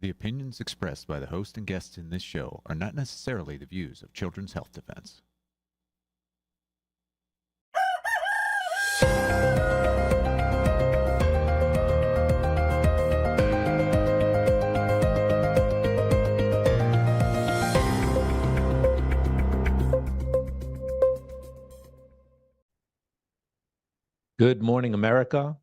The opinions expressed by the host and guests in this show are not necessarily the views of Children's Health Defense. Good morning, America.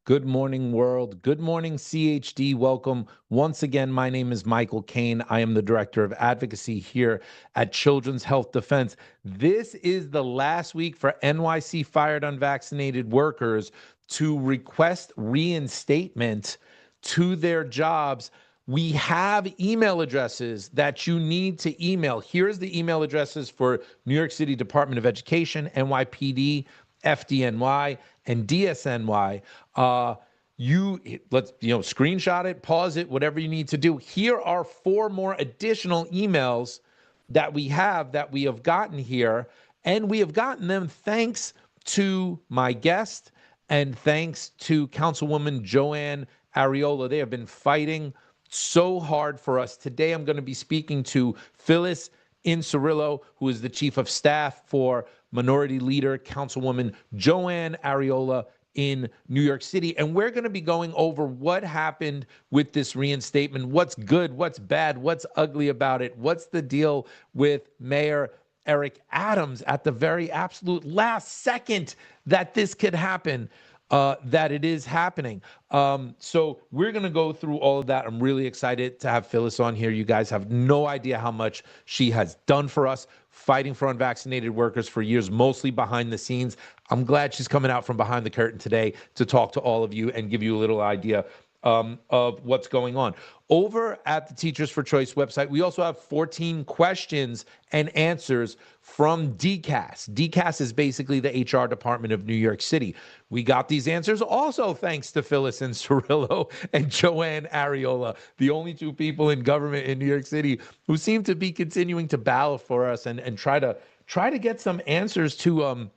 Good morning, world. Good morning, CHD. Welcome. Once again, my name is Michael Kane. I am the Director of Advocacy here at Children's Health Defense. This is the last week for NYC fired unvaccinated workers to request reinstatement to their jobs. We have email addresses that you need to email. Here's the email addresses for New York City Department of Education, NYPD, FDNY, and DSNY. Let's screenshot it, pause it, whatever you need to do. Here are 4 more additional emails that we have gotten here, and we have gotten them thanks to my guest and thanks to Councilwoman Joann Ariola. They have been fighting so hard for us. Today I'm going to be speaking to Phyllis Inerillo, who is the Chief of Staff for Minority Leader Councilwoman Joann Ariola in New York City. And we're going to be going over what happened with this reinstatement, what's good, what's bad, what's ugly about it, what's the deal with Mayor Eric Adams at the very absolute last second that this could happen. That it is happening. So we're going to go through all of that. I'm really excited to have Phyllis on here. You guys have no idea how much she has done for us, fighting for unvaccinated workers for years, mostly behind the scenes. I'm glad she's coming out from behind the curtain today to talk to all of you and give you a little idea of what's going on. Over at the Teachers for Choice website, we also have 14 questions and answers from DCAS. DCAS is basically the HR department of New York City. We got these answers also thanks to Phyllis Inerillo and Joann Ariola, the only 2 people in government in New York City who seem to be continuing to battle for us and try to get some answers to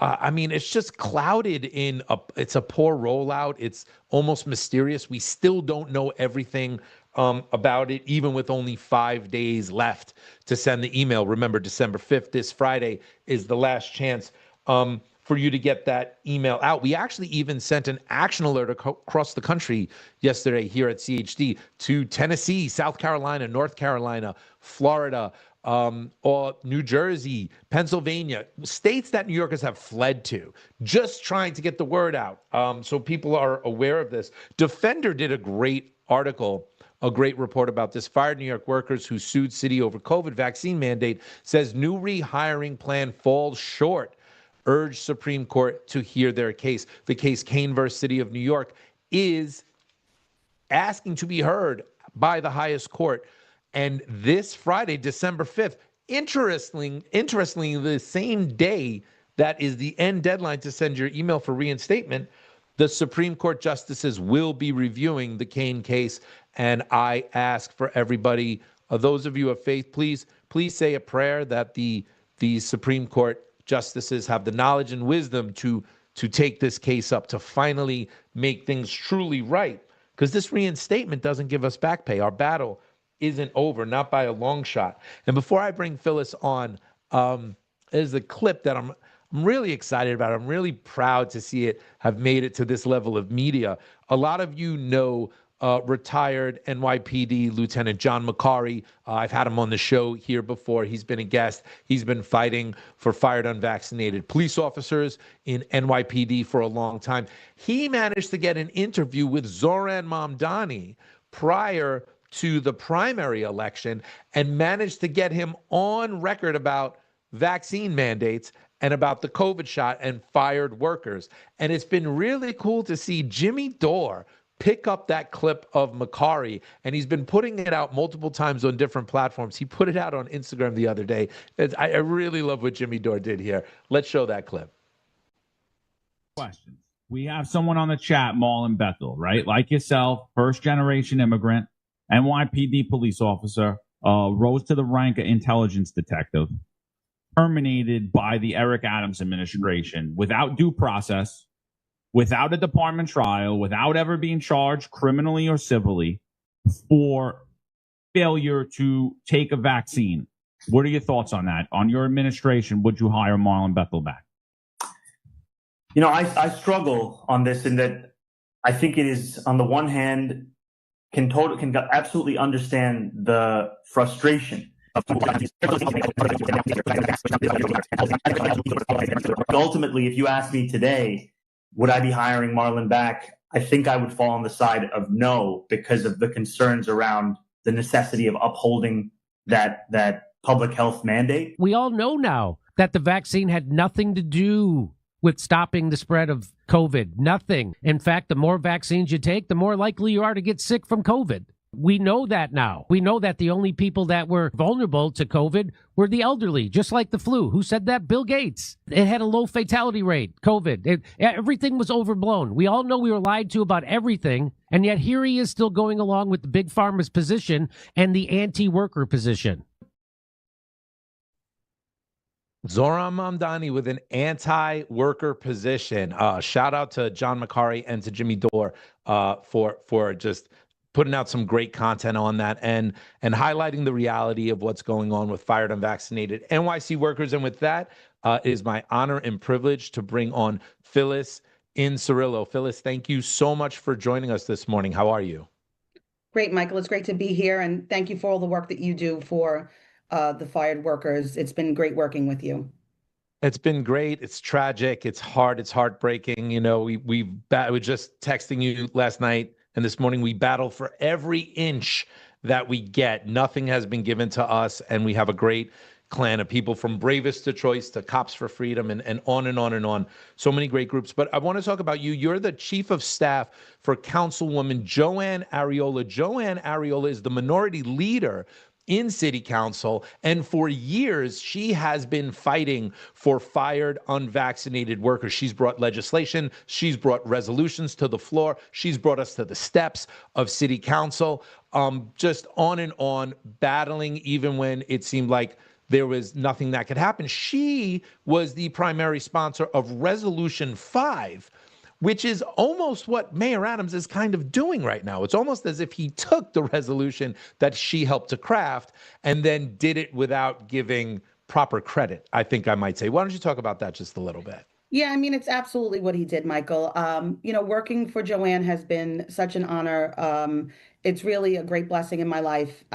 it's just clouded in it's a poor rollout. It's almost mysterious. We still don't know everything about it, even with only 5 days left to send the email. Remember, December 5th, this Friday, is the last chance for you to get that email out. We actually even sent an action alert across the country yesterday here at CHD to Tennessee, South Carolina, North Carolina, Florida, or New Jersey, Pennsylvania, states that New Yorkers have fled to, just trying to get the word out. So people are aware of this. Defender did a great article, a great report about this. Fired New York workers who sued city over COVID vaccine mandate, says new rehiring plan falls short. Urged Supreme Court to hear their case. The case Kane versus City of New York is asking to be heard by the highest court. And this Friday, December 5th, interestingly, the same day that is the end deadline to send your email for reinstatement, the Supreme Court justices will be reviewing the Kane case. And I ask for everybody, those of you of faith, please say a prayer that the Supreme Court justices have the knowledge and wisdom to take this case up, to finally make things truly right. Because this reinstatement doesn't give us back pay. Our battle isn't over, not by a long shot. And before I bring Phyllis on, there's a clip that I'm really excited about. I'm really proud to see it have made it to this level of media. A lot of you know retired NYPD Lieutenant John McCarry. I've had him on the show here before. He's been a guest. He's been fighting for fired unvaccinated police officers in NYPD for a long time. He managed to get an interview with Zoran Mamdani prior to the primary election and managed to get him on record about vaccine mandates and about the COVID shot and fired workers. And it's been really cool to see Jimmy Dore pick up that clip of McCarry, and he's been putting it out multiple times on different platforms. He put it out on Instagram the other day. I really love what Jimmy Dore did here. Let's show that clip. Questions. We have someone on the chat, Maul and Bethel, right? Like yourself, first-generation immigrant, NYPD police officer, rose to the rank of intelligence detective, terminated by the Eric Adams administration without due process, without a department trial, without ever being charged criminally or civilly, for failure to take a vaccine. What are your thoughts on that? On your administration, would you hire Marlon Bethel back? You know, I struggle on this in that I think it is, on the one hand, can absolutely understand the frustration. Ultimately, if you ask me today, would I be hiring Marlon back? I think I would fall on the side of no, because of the concerns around the necessity of upholding that public health mandate. We all know now that the vaccine had nothing to do with stopping the spread of COVID. Nothing. In fact, the more vaccines you take, the more likely you are to get sick from COVID. We know that now. We know that the only people that were vulnerable to COVID were the elderly, just like the flu. Who said that? Bill Gates. It had a low fatality rate, COVID. Everything was overblown. We all know we were lied to about everything, and yet here he is still going along with the big pharma's position and the anti-worker position. Zoran Mamdani with an anti-worker position. Shout out to John Macari and to Jimmy Dore for just putting out some great content on that and highlighting the reality of what's going on with fired unvaccinated NYC workers. And with that, it is my honor and privilege to bring on Phyllis Inerillo. Phyllis, thank you so much for joining us this morning. How are you? Great, Michael. It's great to be here, and thank you for all the work that you do for the fired workers. It's been great working with you. It's been great. It's tragic. It's hard. It's heartbreaking. You know, we were just texting you last night and this morning. We battle for every inch that we get. Nothing has been given to us, and we have a great clan of people from Bravest to Choice to Cops for Freedom and on and on and on. So many great groups. But I want to talk about you. You're the chief of staff for Councilwoman Joann Ariola. Joann Ariola is the minority leader in city council, and for years she has been fighting for fired unvaccinated workers. She's brought legislation, she's brought resolutions to the floor, she's brought us to the steps of city council, just on and on, battling even when it seemed like there was nothing that could happen. She was the primary sponsor of Resolution 5, which is almost what Mayor Adams is kind of doing right now. It's almost as if he took the resolution that she helped to craft and then did it without giving proper credit, I think I might say. Why don't you talk about that just a little bit? Yeah, I mean, it's absolutely what he did, Michael. You know, working for Joann has been such an honor. It's really a great blessing in my life.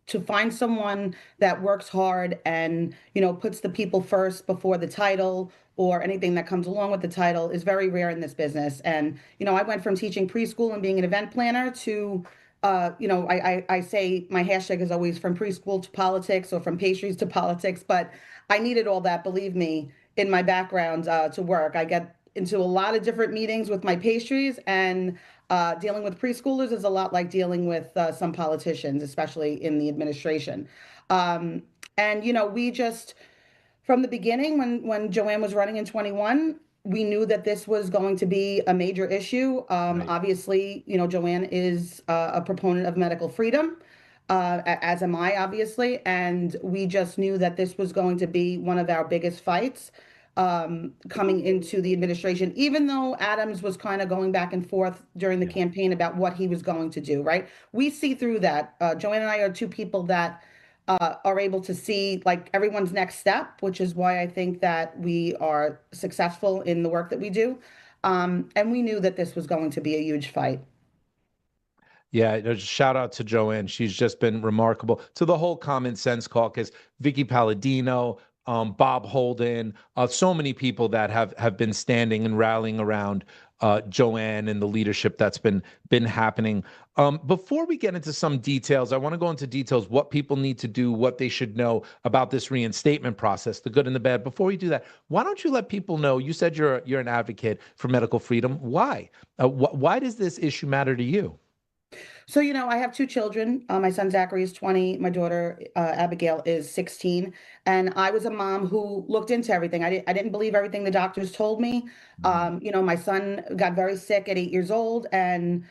To find someone that works hard and, you know, puts the people first before the title or anything that comes along with the title is very rare in this business. And, you know, I went from teaching preschool and being an event planner to, you know, I say my hashtag is always from preschool to politics or from pastries to politics, but I needed all that, believe me, in my background to work. I get into a lot of different meetings with my pastries, and dealing with preschoolers is a lot like dealing with some politicians, especially in the administration. And, you know, we just, from the beginning, when Joann was running in 21, we knew that this was going to be a major issue. Right. Obviously, you know, Joann is a proponent of medical freedom, as am I, obviously. And we just knew that this was going to be one of our biggest fights coming into the administration, even though Adams was kind of going back and forth during the campaign about what he was going to do, right? We see through that. Joann and I are two people that are able to see like everyone's next step, which is why I think that we are successful in the work that we do. And we knew that this was going to be a huge fight. Yeah, shout out to Joann. She's just been remarkable. To the whole Common Sense Caucus, Vicky Palladino, Bob Holden, so many people that have been standing and rallying around Joann and the leadership that's been happening. Before we get into some details, I want to go into details, what people need to do, what they should know about this reinstatement process, the good and the bad. Before we do that, why don't you let people know, you said you're an advocate for medical freedom. Why? Why does this issue matter to you? So, you know, I have two children. My son Zachary is 20. My daughter Abigail is 16. And I was a mom who looked into everything. I didn't believe everything the doctors told me. You know, my son got very sick at 8 years old, and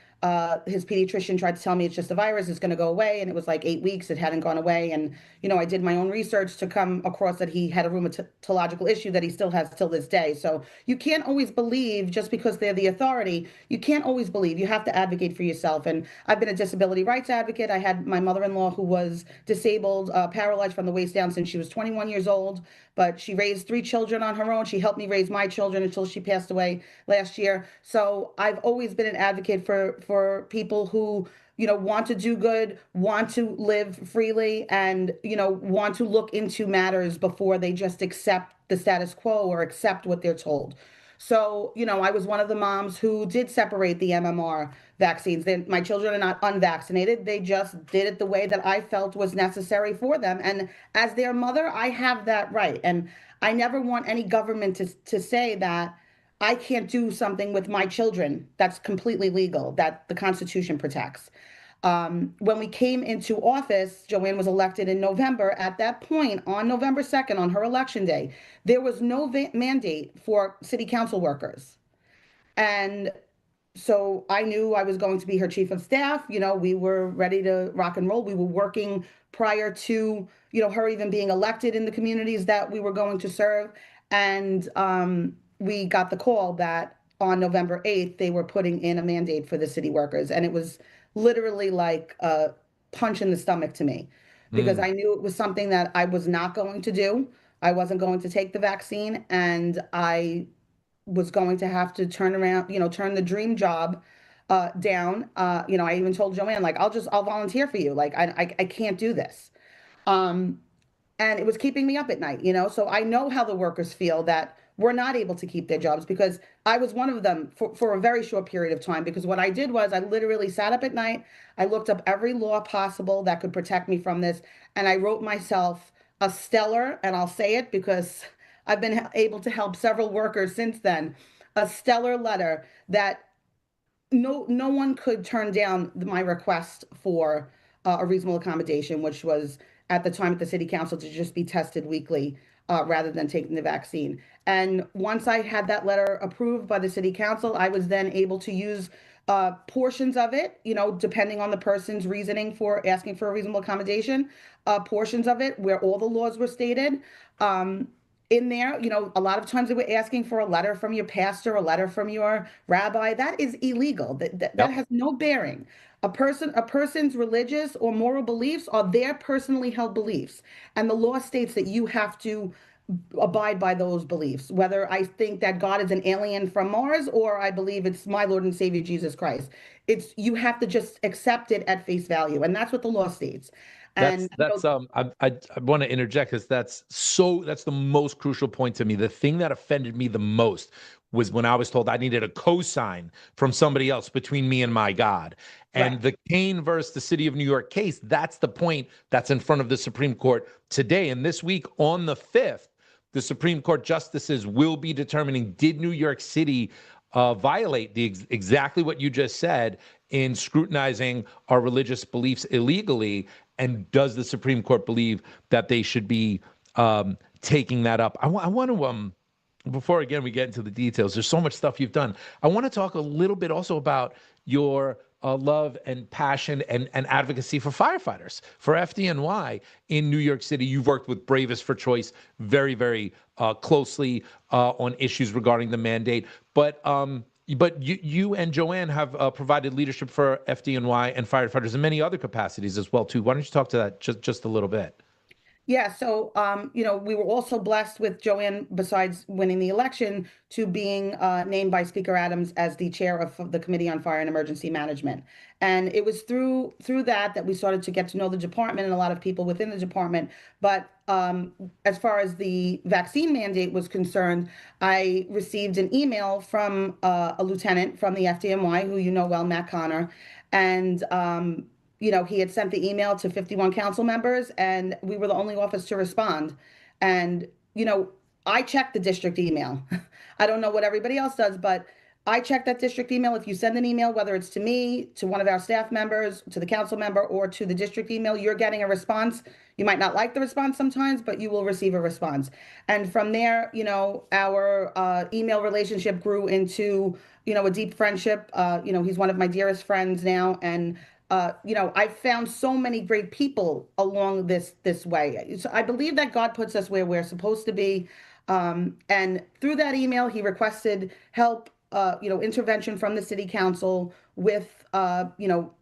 his pediatrician tried to tell me it's just a virus, it's going to go away. And it was like 8 weeks, it hadn't gone away. And, I did my own research to come across that he had a rheumatological issue that he still has till this day. So you can't always believe just because they're the authority. You can't always believe. You have to advocate for yourself. And I've been a disability rights advocate. I had my mother-in-law who was disabled, paralyzed from the waist down since she was 21 years old, but she raised 3 children on her own. She helped me raise my children until she passed away last year. So I've always been an advocate for people who, want to do good, want to live freely, and, want to look into matters before they just accept the status quo or accept what they're told. So, I was one of the moms who did separate the MMR vaccines. My children are not unvaccinated. They just did it the way that I felt was necessary for them. And as their mother, I have that right. And I never want any government to say that I can't do something with my children that's completely legal, that the Constitution protects. When we came into office, Joann was elected in November. At that point, on November 2nd, on her election day, there was no mandate for city council workers. And so I knew I was going to be her chief of staff. We were ready to rock and roll. We were working prior to, her even being elected in the communities that we were going to serve. And we got the call that on November 8th, they were putting in a mandate for the city workers. And it was literally like a punch in the stomach to me, because I knew it was something that I was not going to do. I wasn't going to take the vaccine, and I was going to have to turn around, turn the dream job down. I even told Joann, like, I'll volunteer for you. Like, I can't do this. And it was keeping me up at night, so I know how the workers feel that were not able to keep their jobs, because I was one of them for a very short period of time. Because what I did was I literally sat up at night. I looked up every law possible that could protect me from this. And I wrote myself a stellar, and I'll say it because I've been able to help several workers since then, a stellar letter that no one could turn down my request for a reasonable accommodation, which was at the time at the city council to just be tested weekly rather than taking the vaccine. And once I had that letter approved by the city council, I was then able to use portions of it, depending on the person's reasoning for asking for a reasonable accommodation, portions of it where all the laws were stated. In there, a lot of times they were asking for a letter from your pastor, a letter from your rabbi. That is illegal. That has no bearing. A person's religious or moral beliefs are their personally held beliefs. And the law states that you have to abide by those beliefs, whether I think that God is an alien from Mars or I believe it's my Lord and Savior Jesus Christ. You have to just accept it at face value. And that's what the law states. And I want to interject, because that's the most crucial point to me. The thing that offended me the most was when I was told I needed a cosign from somebody else between me and my God. And the Kane versus the City of New York case, that's the point that's in front of the Supreme Court today. And this week on the 5th, the Supreme Court justices will be determining, did New York City violate exactly what you just said in scrutinizing our religious beliefs illegally? And does the Supreme Court believe that they should be taking that up? I want to, before again we get into the details, there's so much stuff you've done. I want to talk a little bit also about your love and passion and advocacy for firefighters, for FDNY in New York City. You've worked with Bravest for Choice very, very closely on issues regarding the mandate. But you and Joann have provided leadership for FDNY and firefighters in many other capacities as well, too. Why don't you talk to that just a little bit? Yeah, so we were also blessed with Joann, besides winning the election, to being named by Speaker Adams as the chair of the Committee on Fire and Emergency Management. And it was through that we started to get to know the department and a lot of people within the department. But as far as the vaccine mandate was concerned, I received an email from a lieutenant from the FDNY, who you know well, Matt Connor, and he had sent the email to 51 council members, and we were the only office to respond. And, I checked the district email. I don't know what everybody else does, but I check that district email. If you send an email, whether it's to me, to one of our staff members, to the council member, or to the district email, you're getting a response. You might not like the response sometimes, but you will receive a response. And from there, our email relationship grew into, a deep friendship. He's one of my dearest friends now. And I've found so many great people along this way. So I believe that God puts us where we're supposed to be. And through that email, he requested help, intervention from the city council with,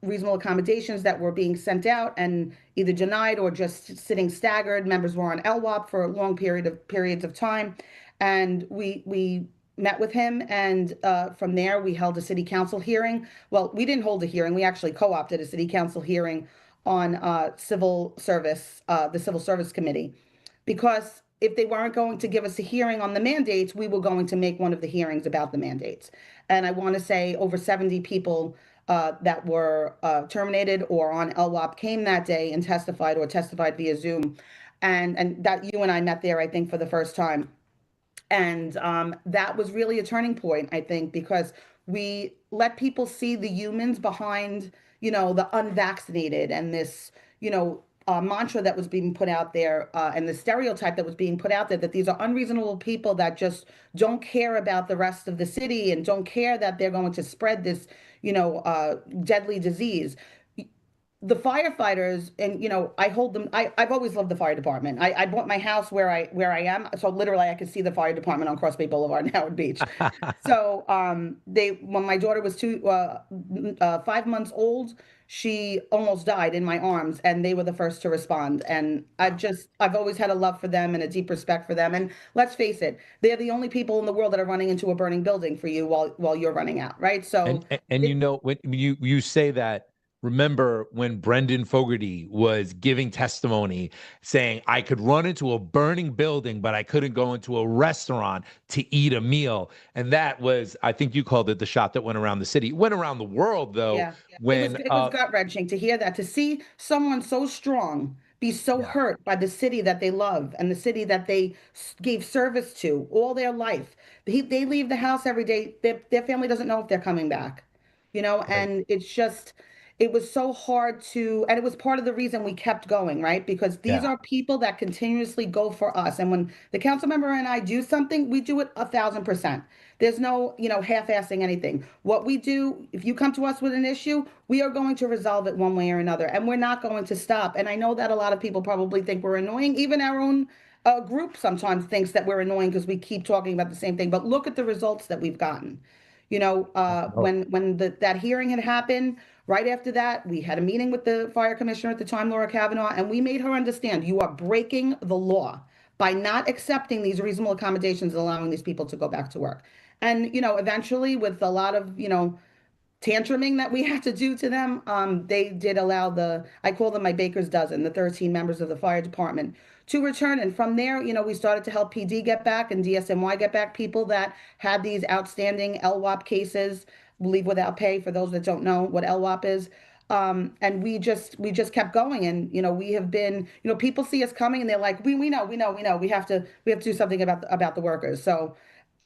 reasonable accommodations that were being sent out and either denied or just sitting staggered. Members were on LWOP for a long periods of time. And we met with him, and from there we held a city council hearing. Well, we didn't hold a hearing. We actually co-opted a city council hearing on civil service, the Civil Service Committee, because if they weren't going to give us a hearing on the mandates, we were going to make one of the hearings about the mandates. And I want to say over 70 people that were terminated or on LWOP came that day and testified or testified via Zoom. And that you and I met there, I think, for the first time. And that was really a turning point, I think, because we let people see the humans behind, the unvaccinated and this, mantra that was being put out there, and the stereotype that was being put out there, that these are unreasonable people that just don't care about the rest of the city and don't care that they're going to spread this, deadly disease. The firefighters, and I hold them. I've always loved the fire department. I bought my house where I am, so literally I could see the fire department on Cross Bay Boulevard in Howard Beach. So when my daughter was 5 months old, she almost died in my arms, and they were the first to respond. And I've always had a love for them and a deep respect for them. And let's face it, they're the only people in the world that are running into a burning building for you while you're running out, right? So and when you say that. Remember when Brendan Fogarty was giving testimony saying, I could run into a burning building, but I couldn't go into a restaurant to eat a meal. And that was, I think you called it the shot that went around the city. It went around the world, though. Yeah. It was gut-wrenching to hear that, to see someone so strong be so hurt by the city that they love and the city that they gave service to all their life. They leave the house every day. Their family doesn't know if they're coming back, and it was so hard and it was part of the reason we kept going, right? Because these are people that continuously go for us. And when the council member and I do something, we do it 1,000%. There's no, half-assing anything. What we do, if you come to us with an issue, we are going to resolve it one way or another, and we're not going to stop. And I know that a lot of people probably think we're annoying. Even our own group sometimes thinks that we're annoying because we keep talking about the same thing. But look at the results that we've gotten. When that hearing had happened, right after that, we had a meeting with the fire commissioner at the time, Laura Kavanaugh, and we made her understand you are breaking the law by not accepting these reasonable accommodations and allowing these people to go back to work. And, eventually with a lot of, tantruming that we had to do to them, they did allow I call them my baker's dozen, the 13 members of the fire department to return. And from there, we started to help PD get back and DSNY get back people that had these outstanding LWOP cases, leave without pay, for those that don't know what LWOP is. And we just kept going. And, we have been, people see us coming and they're like, we know, we have to do something about the workers. So,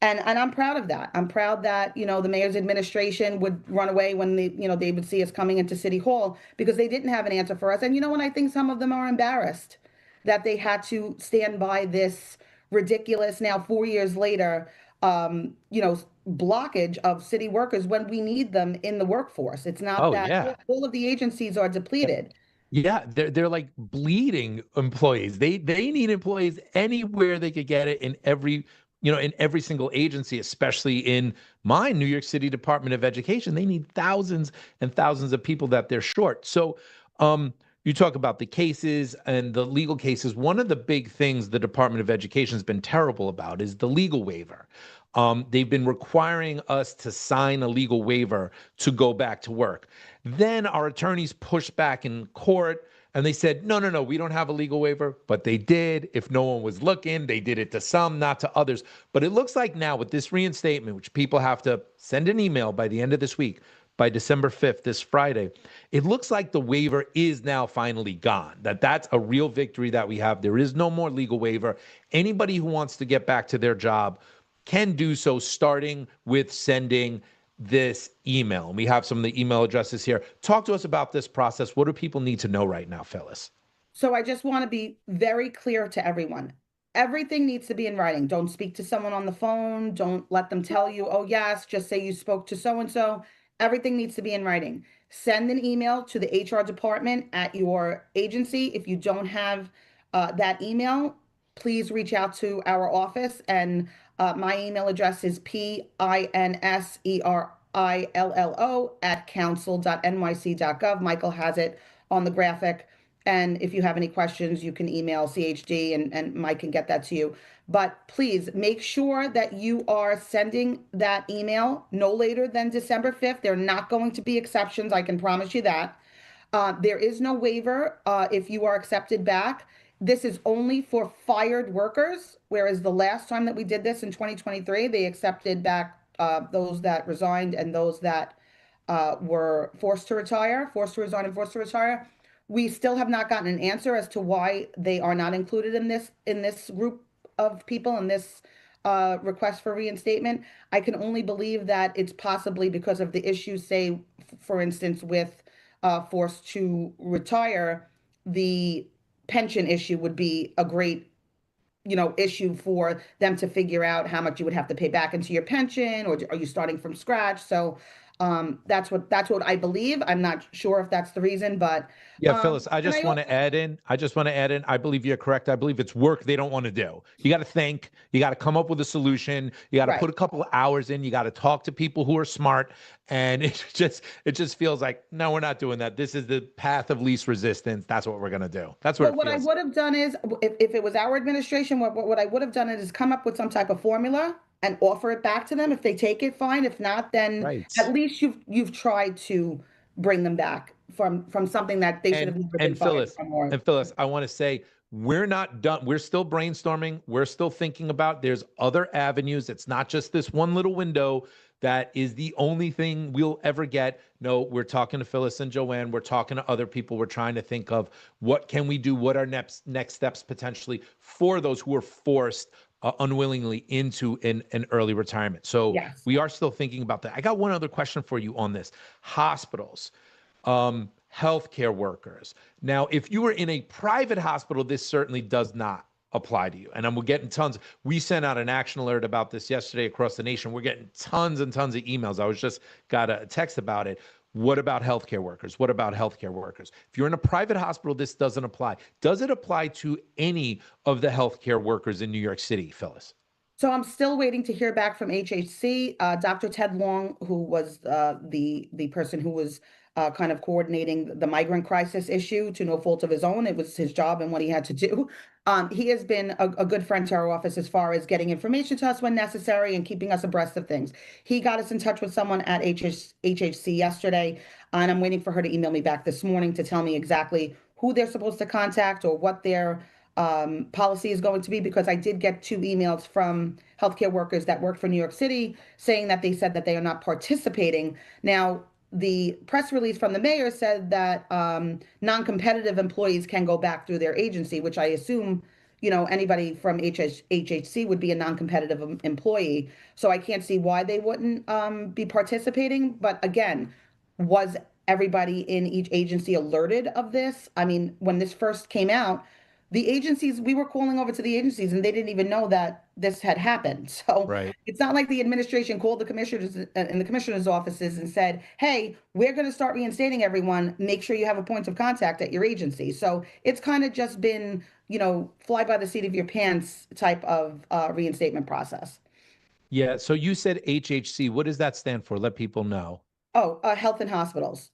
and I'm proud of that. I'm proud that, the mayor's administration would run away when they would see us coming into City Hall because they didn't have an answer for us. And, and I think some of them are embarrassed that they had to stand by this ridiculous, now 4 years later, blockage of city workers when we need them in the workforce. It's not all of the agencies are depleted. Yeah, they're like bleeding employees. They need employees anywhere they could get it, in every single agency, especially in my New York City Department of Education. They need thousands and thousands of people that they're short. So you talk about the cases and the legal cases. One of the big things the Department of Education has been terrible about is the legal waiver. They've been requiring us to sign a legal waiver to go back to work. Then our attorneys pushed back in court and they said, no, we don't have a legal waiver, but they did. If no one was looking, they did it to some, not to others. But it looks like now with this reinstatement, which people have to send an email by the end of this week, by December 5th, this Friday, it looks like the waiver is now finally gone, that's a real victory that we have. There is no more legal waiver. Anybody who wants to get back to their job can do so starting with sending this email. And we have some of the email addresses here. Talk to us about this process. What do people need to know right now, Phyllis? So I just want to be very clear to everyone. Everything needs to be in writing. Don't speak to someone on the phone. Don't let them tell you, oh, yes, just say you spoke to so-and-so. Everything needs to be in writing. Send an email to the HR department at your agency. If you don't have that email, please reach out to our office. And my email address is pinserillo@council.nyc.gov. Michael has it on the graphic. And if you have any questions, you can email CHD and Mike can get that to you. But please make sure that you are sending that email no later than December 5th. There are not going to be exceptions. I can promise you that. There is no waiver if you are accepted back. This is only for fired workers, whereas the last time that we did this in 2023, they accepted back those that resigned and those that were forced to resign and forced to retire. We still have not gotten an answer as to why they are not included in this group of people in this request for reinstatement. I can only believe that it's possibly because of the issues, say, for instance, with forced to retire. The pension issue would be a great issue for them to figure out how much you would have to pay back into your pension, or are you starting from scratch? So that's what I believe. I'm not sure if that's the reason, but yeah, Phyllis, I just want to add in. I believe you're correct. I believe it's work they don't want to do. You got to think. You got to come up with a solution. You got to put a couple of hours in. You got to talk to people who are smart. And it just feels like, no, we're not doing that. This is the path of least resistance. That's what we're going to do. That's what. What I would have done is, if it was our administration, what I would have done is come up with some type of formula and offer it back to them. If they take it, fine. If not, then at least you've tried to bring them back from something that they should have never been fired from. And Phyllis, I want to say, we're not done. We're still brainstorming. We're still thinking about, there's other avenues. It's not just this one little window that is the only thing we'll ever get. No, we're talking to Phyllis and Joann. We're talking to other people. We're trying to think of what can we do? What are next steps potentially for those who are forced unwillingly into an early retirement. So we are still thinking about that. I got one other question for you on this. Hospitals, healthcare workers. Now, if you were in a private hospital, this certainly does not apply to you. And we're getting tons. We sent out an action alert about this yesterday across the nation. We're getting tons and tons of emails. I was just got a text about it. What about healthcare workers? What about healthcare workers? If you're in a private hospital, this doesn't apply. Does it apply to any of the healthcare workers in New York City, Phyllis? So I'm still waiting to hear back from HHC. Dr. Ted Long, who was the person who was kind of coordinating the migrant crisis issue to no fault of his own. It was his job and what he had to do. He has been a good friend to our office as far as getting information to us when necessary and keeping us abreast of things. He got us in touch with someone at HHC yesterday, and I'm waiting for her to email me back this morning to tell me exactly who they're supposed to contact or what their policy is going to be, because I did get 2 emails from healthcare workers that work for New York City saying that they said that they are not participating. Now, the press release from the mayor said that non-competitive employees can go back through their agency, which I assume, anybody from HHC would be a non-competitive employee. So I can't see why they wouldn't be participating. But again, was everybody in each agency alerted of this? I mean, when this first came out, the agencies, we were calling over to the agencies and they didn't even know that this had happened. So it's not like the administration called the commissioners in the commissioner's offices and said, hey, we're going to start reinstating everyone. Make sure you have a point of contact at your agency. So it's kind of just been, fly by the seat of your pants type of reinstatement process. Yeah. So you said HHC. What does that stand for? Let people know. Oh, health and hospitals.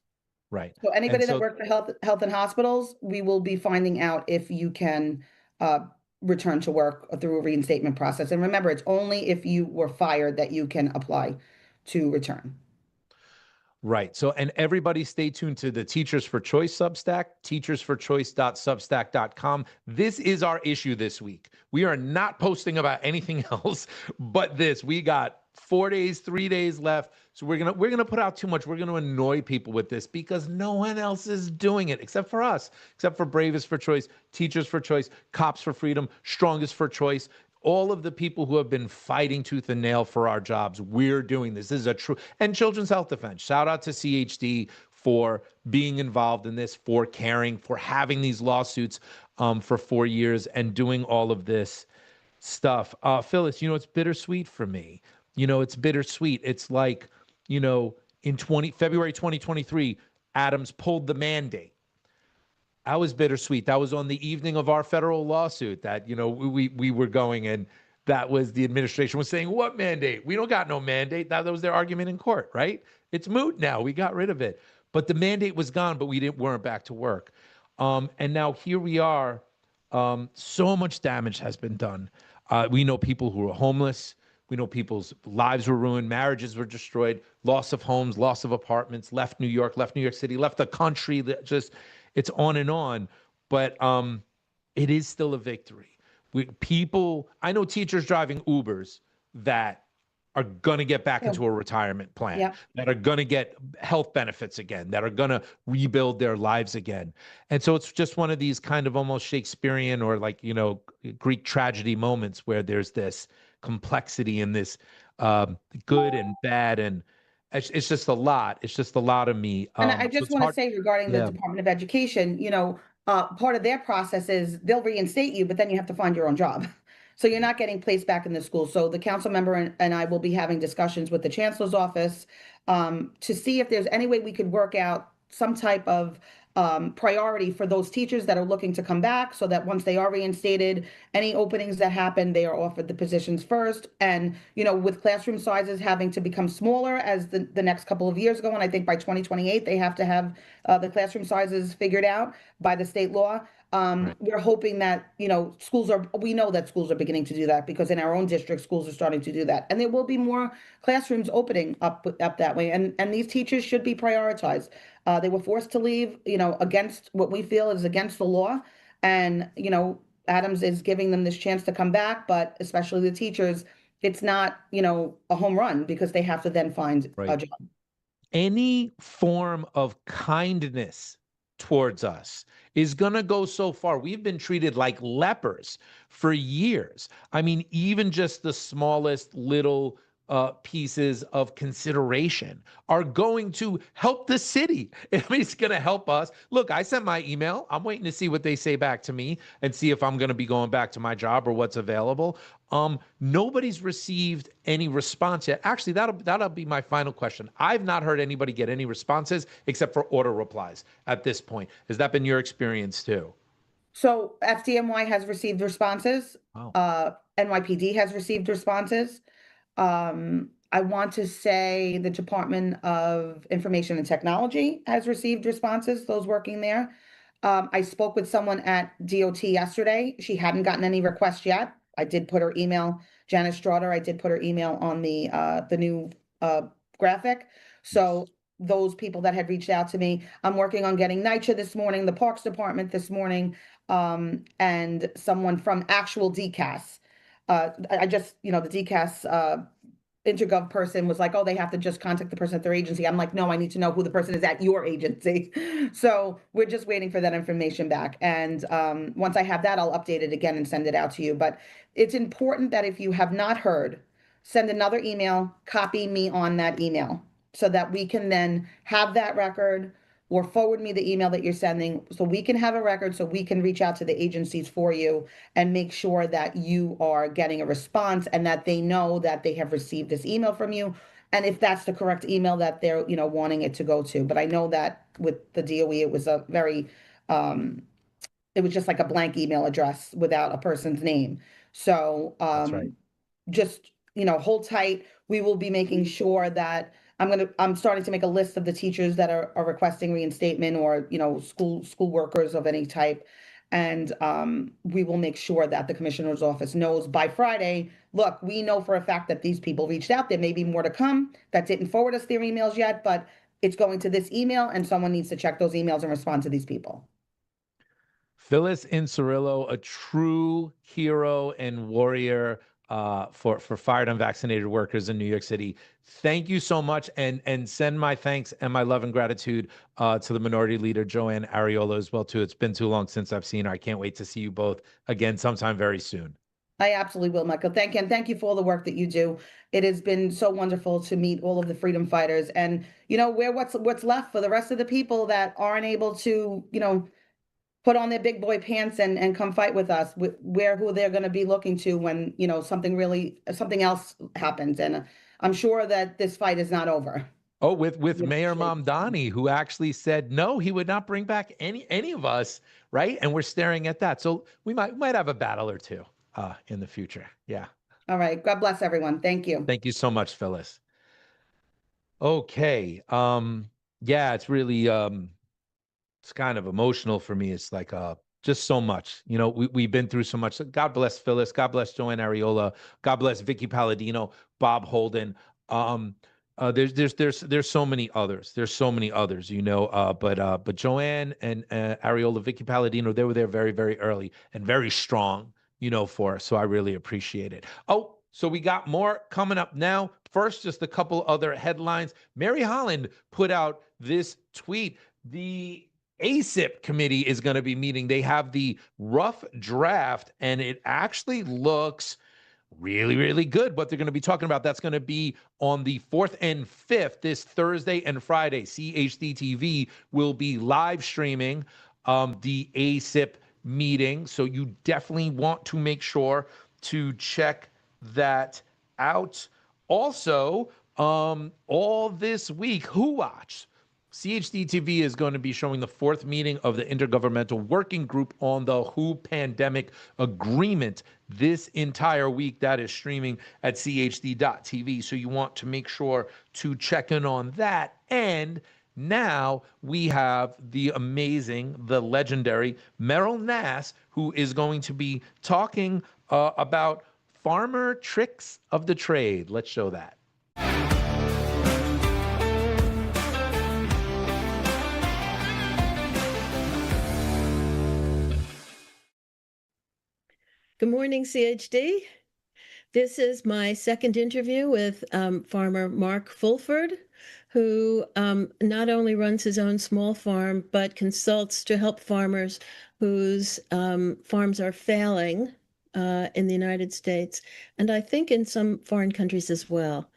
Right. So anybody that works for health and hospitals, we will be finding out if you can return to work through a reinstatement process. And remember, it's only if you were fired that you can apply to return. Right. So, and everybody stay tuned to the Teachers for Choice Substack, teachersforchoice.substack.com. This is our issue this week. We are not posting about anything else but this. We got 4 days, 3 days left. So we're gonna put out too much. We're gonna annoy people with this because no one else is doing it except for us, except for Bravest for Choice, Teachers for Choice, Cops for Freedom, Strongest for Choice. all of the people who have been fighting tooth and nail for our jobs, we're doing this. This is a true, and Children's Health Defense. Shout out to CHD for being involved in this, for caring, for having these lawsuits for 4 years and doing all of this stuff. Phyllis, it's bittersweet for me. It's bittersweet. It's like, in February 2023, Adams pulled the mandate. That was bittersweet. That was on the evening of our federal lawsuit that, we were going, and that was the administration was saying, what mandate? We don't got no mandate. That was their argument in court, right? It's moot now. We got rid of it. But the mandate was gone, but we weren't back to work. And now here we are. So much damage has been done. We know people who are homeless. We know people's lives were ruined, marriages were destroyed, loss of homes, loss of apartments, left New York City, left the country. It's on and on. But it is still a victory. I know teachers driving Ubers that are going to get back into a retirement plan, that are going to get health benefits again, that are going to rebuild their lives again. And so it's just one of these kind of almost Shakespearean or Greek tragedy moments where there's this complexity and this good and bad. And it's just a lot. It's just a lot of me. And I just want to say regarding the Department of Education, part of their process is they'll reinstate you, but then you have to find your own job. So you're not getting placed back in the school. So the council member and I will be having discussions with the chancellor's office to see if there's any way we could work out some type of priority for those teachers that are looking to come back, so that once they are reinstated, any openings that happen, they are offered the positions first. And, with classroom sizes having to become smaller as the next couple of years go on, I think by 2028, they have to have the classroom sizes figured out by the state law. We're hoping that, we know that schools are beginning to do that, because in our own district, schools are starting to do that. And there will be more classrooms opening up that way. And these teachers should be prioritized. They were forced to leave, against what we feel is against the law. And, Adams is giving them this chance to come back, but especially the teachers, it's not, a home run, because they have to then find a job. Any form of kindness towards us is going to go so far. We've been treated like lepers for years. I mean, even just the smallest little pieces of consideration are going to help the city. I mean, it's going to help us. Look, I sent my email. I'm waiting to see what they say back to me and see if I'm going to be going back to my job or what's available. Nobody's received any response yet. Actually, that'll be my final question. I've not heard anybody get any responses except for auto replies at this point. Has that been your experience too? So FDNY has received responses. Wow. NYPD has received responses. I want to say the Department of Information and Technology has received responses, those working there. I spoke with someone at DOT yesterday. She hadn't gotten any requests yet. I did put her email, Janice Straughter, I did put her email on the new graphic. So those people that had reached out to me, I'm working on getting NYCHA this morning, the Parks Department this morning, and someone from actual DCAS. I just, the DCAS intergov person was like, oh, they have to just contact the person at their agency. I'm like, no, I need to know who the person is at your agency. So we're just waiting for that information back. And once I have that, I'll update it again and send it out to you. But it's important that if you have not heard, send another email, copy me on that email, so that we can then have that record, or forward me the email that you're sending, so we can have a record, so we can reach out to the agencies for you and make sure that you are getting a response and that they know that they have received this email from you. And if that's the correct email that they're, wanting it to go to. But I know that with the DOE, it was a very, it was just like a blank email address without a person's name. So That's right. Just, hold tight. We will be making sure that I'm starting to make a list of the teachers that are requesting reinstatement, or, school workers of any type. And we will make sure that the commissioner's office knows by Friday, look, we know for a fact that these people reached out. There may be more to come that didn't forward us their emails yet, but it's going to this email, and someone needs to check those emails and respond to these people. Phyllis Inerillo, a true hero and warrior for fired unvaccinated workers in New York City. Thank you so much, and send my thanks and my love and gratitude to the Minority Leader, Joann Ariola, as well too. It's been too long since I've seen her. I can't wait to see you both again sometime very soon. I absolutely will, Michael. Thank you for all the work that you do. It has been so wonderful to meet all of the freedom fighters, and we're what's left for the rest of the people that aren't able to, put on their big boy pants and come fight with us. We're who they're going to be looking to when something else happens, and I'm sure that this fight is not over. Oh, with Mayor Mamdani, who actually said no, he would not bring back any of us, right? And we're staring at that. So we might have a battle or two in the future. Yeah. All right. God bless everyone. Thank you. Thank you so much, Phyllis. Okay. Yeah, it's really it's kind of emotional for me. It's like just so much. We've been through so much. God bless Phyllis. God bless Joann Ariola. God bless Vicky Palladino, Bob Holden. There's so many others. There's so many others, but Joann and Ariola, Vicky Palladino, they were there very, very early and very strong, for us. So I really appreciate it. Oh, so we got more coming up now. First, just a couple other headlines. Mary Holland put out this tweet. The ACIP committee is going to be meeting. They have the rough draft, and it actually looks really, really good. What they're going to be talking about, that's going to be on the 4th and 5th, this Thursday and Friday. CHD TV will be live streaming the ACIP meeting. So you definitely want to make sure to check that out. Also, all this week, Who Watch? CHD TV is going to be showing the 4th meeting of the Intergovernmental Working Group on the WHO Pandemic Agreement this entire week. That is streaming at chd.tv. So you want to make sure to check in on that. And now we have the amazing, the legendary Meryl Nass, who is going to be talking about farmer tricks of the trade. Let's show that. Good morning, CHD. This is my second interview with farmer Mark Fulford, who not only runs his own small farm, but consults to help farmers whose farms are failing in the United States, and I think in some foreign countries as well.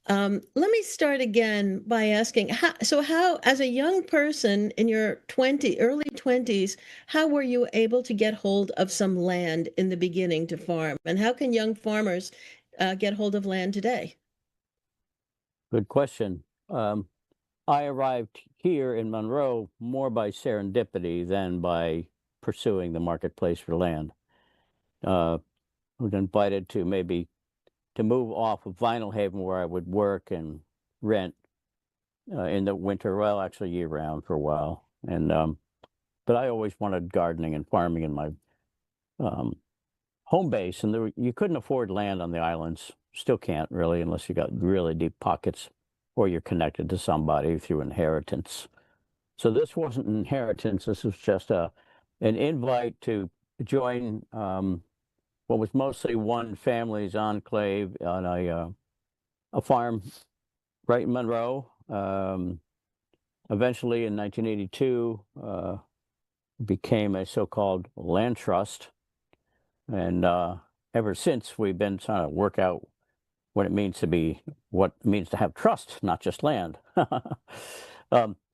Let me start again by asking, how, as a young person in your early 20s, how were you able to get hold of some land in the beginning to farm? And how can young farmers get hold of land today? Good question. I arrived here in Monroe more by serendipity than by pursuing the marketplace for land. I was invited to move off of Vinyl Haven, where I would work and rent in the winter, well, actually year round for a while. And but I always wanted gardening and farming in my home base, and you couldn't afford land on the islands. Still can't really, unless you got really deep pockets or you're connected to somebody through inheritance. So this wasn't an inheritance. This was just an invite to join what was mostly one family's enclave on a farm right in Monroe. Eventually, in 1982, became a so-called land trust, and ever since we've been trying to work out what it means to have trust, not just land.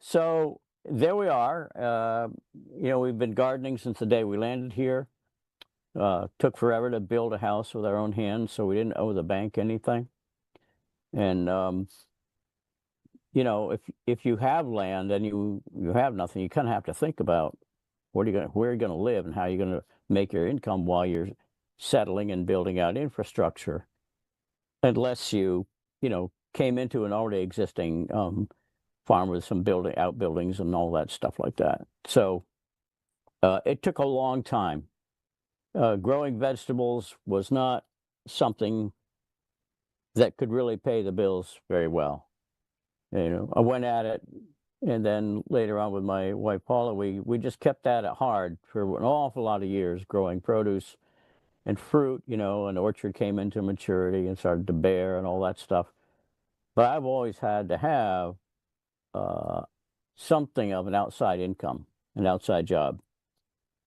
So there we are. We've been gardening since the day we landed here. Took forever to build a house with our own hands, so we didn't owe the bank anything. And if you have land and you have nothing, you kind of have to think about where you're going to live and how you're going to make your income while you're settling and building out infrastructure, unless you came into an already existing farm with some outbuildings and all that stuff like that. So it took a long time. Growing vegetables was not something that could really pay the bills very well. I went at it, and then later on with my wife Paula, we just kept at it hard for an awful lot of years, growing produce and fruit. An orchard came into maturity and started to bear and all that stuff. But I've always had to have something of an outside income, an outside job.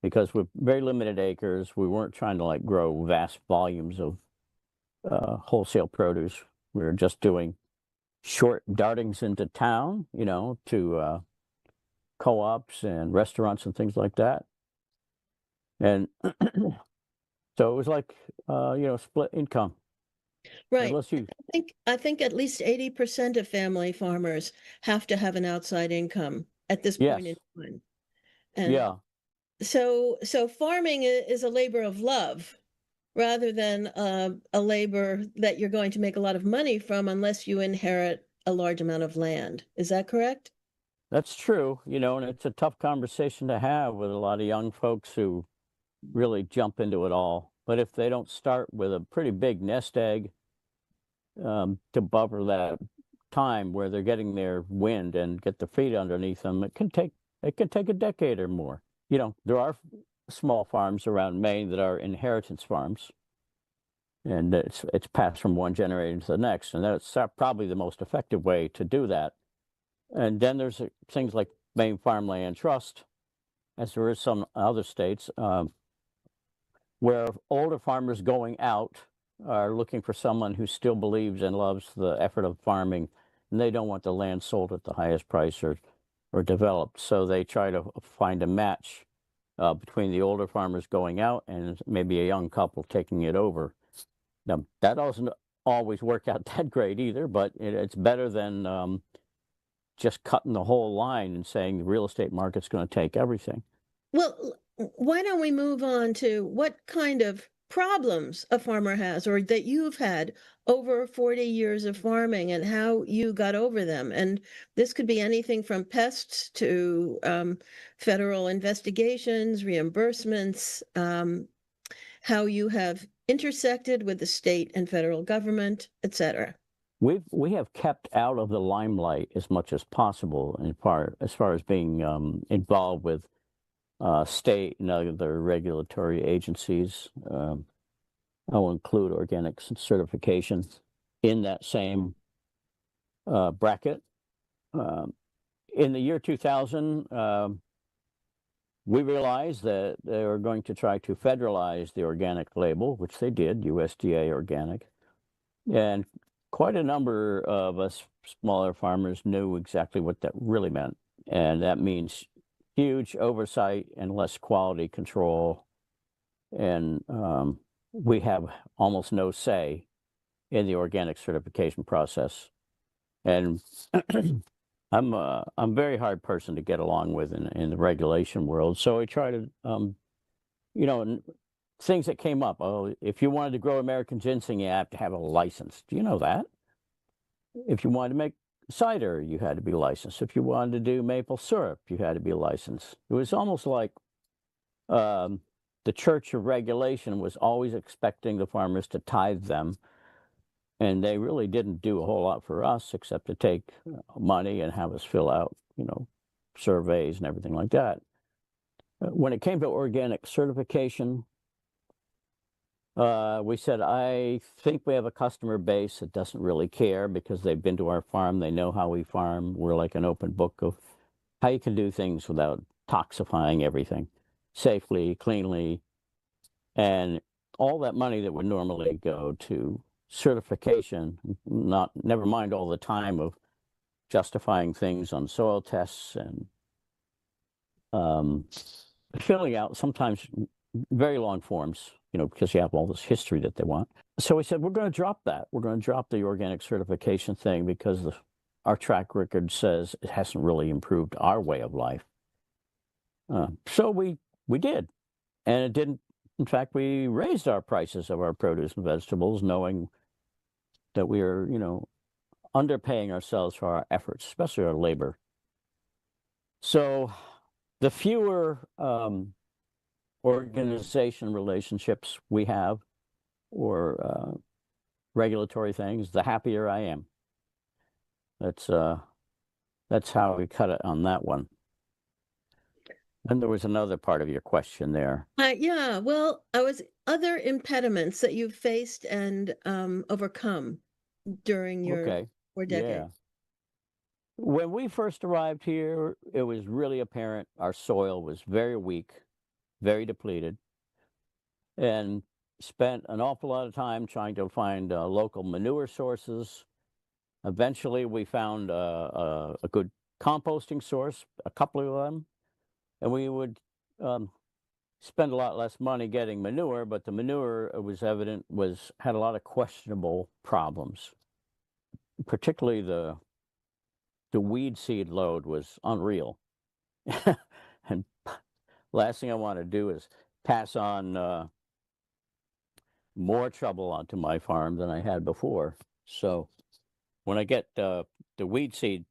because with very limited acres, we weren't trying to like grow vast volumes of wholesale produce. We were just doing short dartings into town, to co-ops and restaurants and things like that. And so it was like, split income. Right. Unless you, I think at least 80% of family farmers have to have an outside income at this point in yes, time. And yeah, so farming is a labor of love rather than a labor that you're going to make a lot of money from unless you inherit a large amount of land. Is that correct? that's true, and it's a tough conversation to have with a lot of young folks who really jump into it all. But if they don't start with a pretty big nest egg, to buffer that time where they're getting their wind and get their feet underneath them, it can take a decade or more. There are small farms around Maine that are inheritance farms, and it's passed from one generation to the next, and that's probably the most effective way to do that. And then there's things like Maine Farmland Trust, as there is some other states, where older farmers going out are looking for someone who still believes and loves the effort of farming, and they don't want the land sold at the highest price or developed. So they try to find a match between the older farmers going out and maybe a young couple taking it over. Now, that doesn't always work out that great either, but it's better than just cutting the whole line and saying the real estate market's going to take everything. Well, why don't we move on to what kind of problems a farmer has or that you've had over 40 years of farming and how you got over them? And this could be anything from pests to federal investigations, reimbursements, how you have intersected with the state and federal government, etc. We have kept out of the limelight as much as possible as far as being involved with state and other regulatory agencies. I'll include organic certification in that same bracket. In the year 2000, we realized that they were going to try to federalize the organic label, which they did, USDA organic. And quite a number of us smaller farmers knew exactly what that really meant. And that means huge oversight and less quality control. And we have almost no say in the organic certification process. And I'm a very hard person to get along with in the regulation world. So I try to, things that came up. Oh, if you wanted to grow American ginseng, you have to have a license. Do you know that? If you wanted to make cider, you had to be licensed. If you wanted to do maple syrup, you had to be licensed. It was almost like the church of regulation was always expecting the farmers to tithe them. And they really didn't do a whole lot for us except to take money and have us fill out, surveys and everything like that. When it came to organic certification, we said, I think we have a customer base that doesn't really care because they've been to our farm. They know how we farm. We're like an open book of how you can do things without toxifying everything safely, cleanly, and all that money that would normally go to certification, never mind all the time of justifying things on soil tests and filling out sometimes very long forms, because you have all this history that they want. So we said, we're going to drop that. We're going to drop the organic certification thing because our track record says it hasn't really improved our way of life. So we did. And it didn't. In fact, we raised our prices of our produce and vegetables, knowing that we are, underpaying ourselves for our efforts, especially our labor. So the fewer organization relationships we have or regulatory things, the happier I am. That's how we cut it on that one. And there was another part of your question there. Yeah, well, other impediments that you've faced and overcome during your 4 decades. Yeah. When we first arrived here, it was really apparent our soil was very weak, very depleted, and spent an awful lot of time trying to find local manure sources. Eventually, we found a good composting source, a couple of them, and we would spend a lot less money getting manure, but the manure, it was evident, had a lot of questionable problems. Particularly the weed seed load was unreal. And last thing I want to do is pass on more trouble onto my farm than I had before. So when I get the weed seed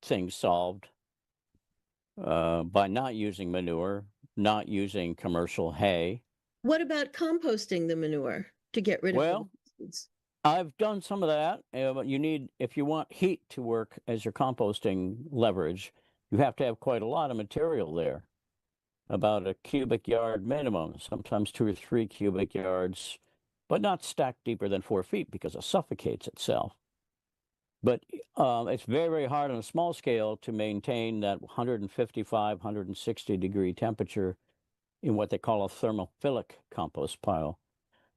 thing solved by not using manure, not using commercial hay. What about composting the manure to get rid of the weeds? I've done some of that. But if you want heat to work as your composting leverage, you have to have quite a lot of material there, about a cubic yard minimum, sometimes 2 or 3 cubic yards, but not stacked deeper than 4 feet because it suffocates itself. But it's very, very hard on a small scale to maintain that 155, 160 degree temperature in what they call a thermophilic compost pile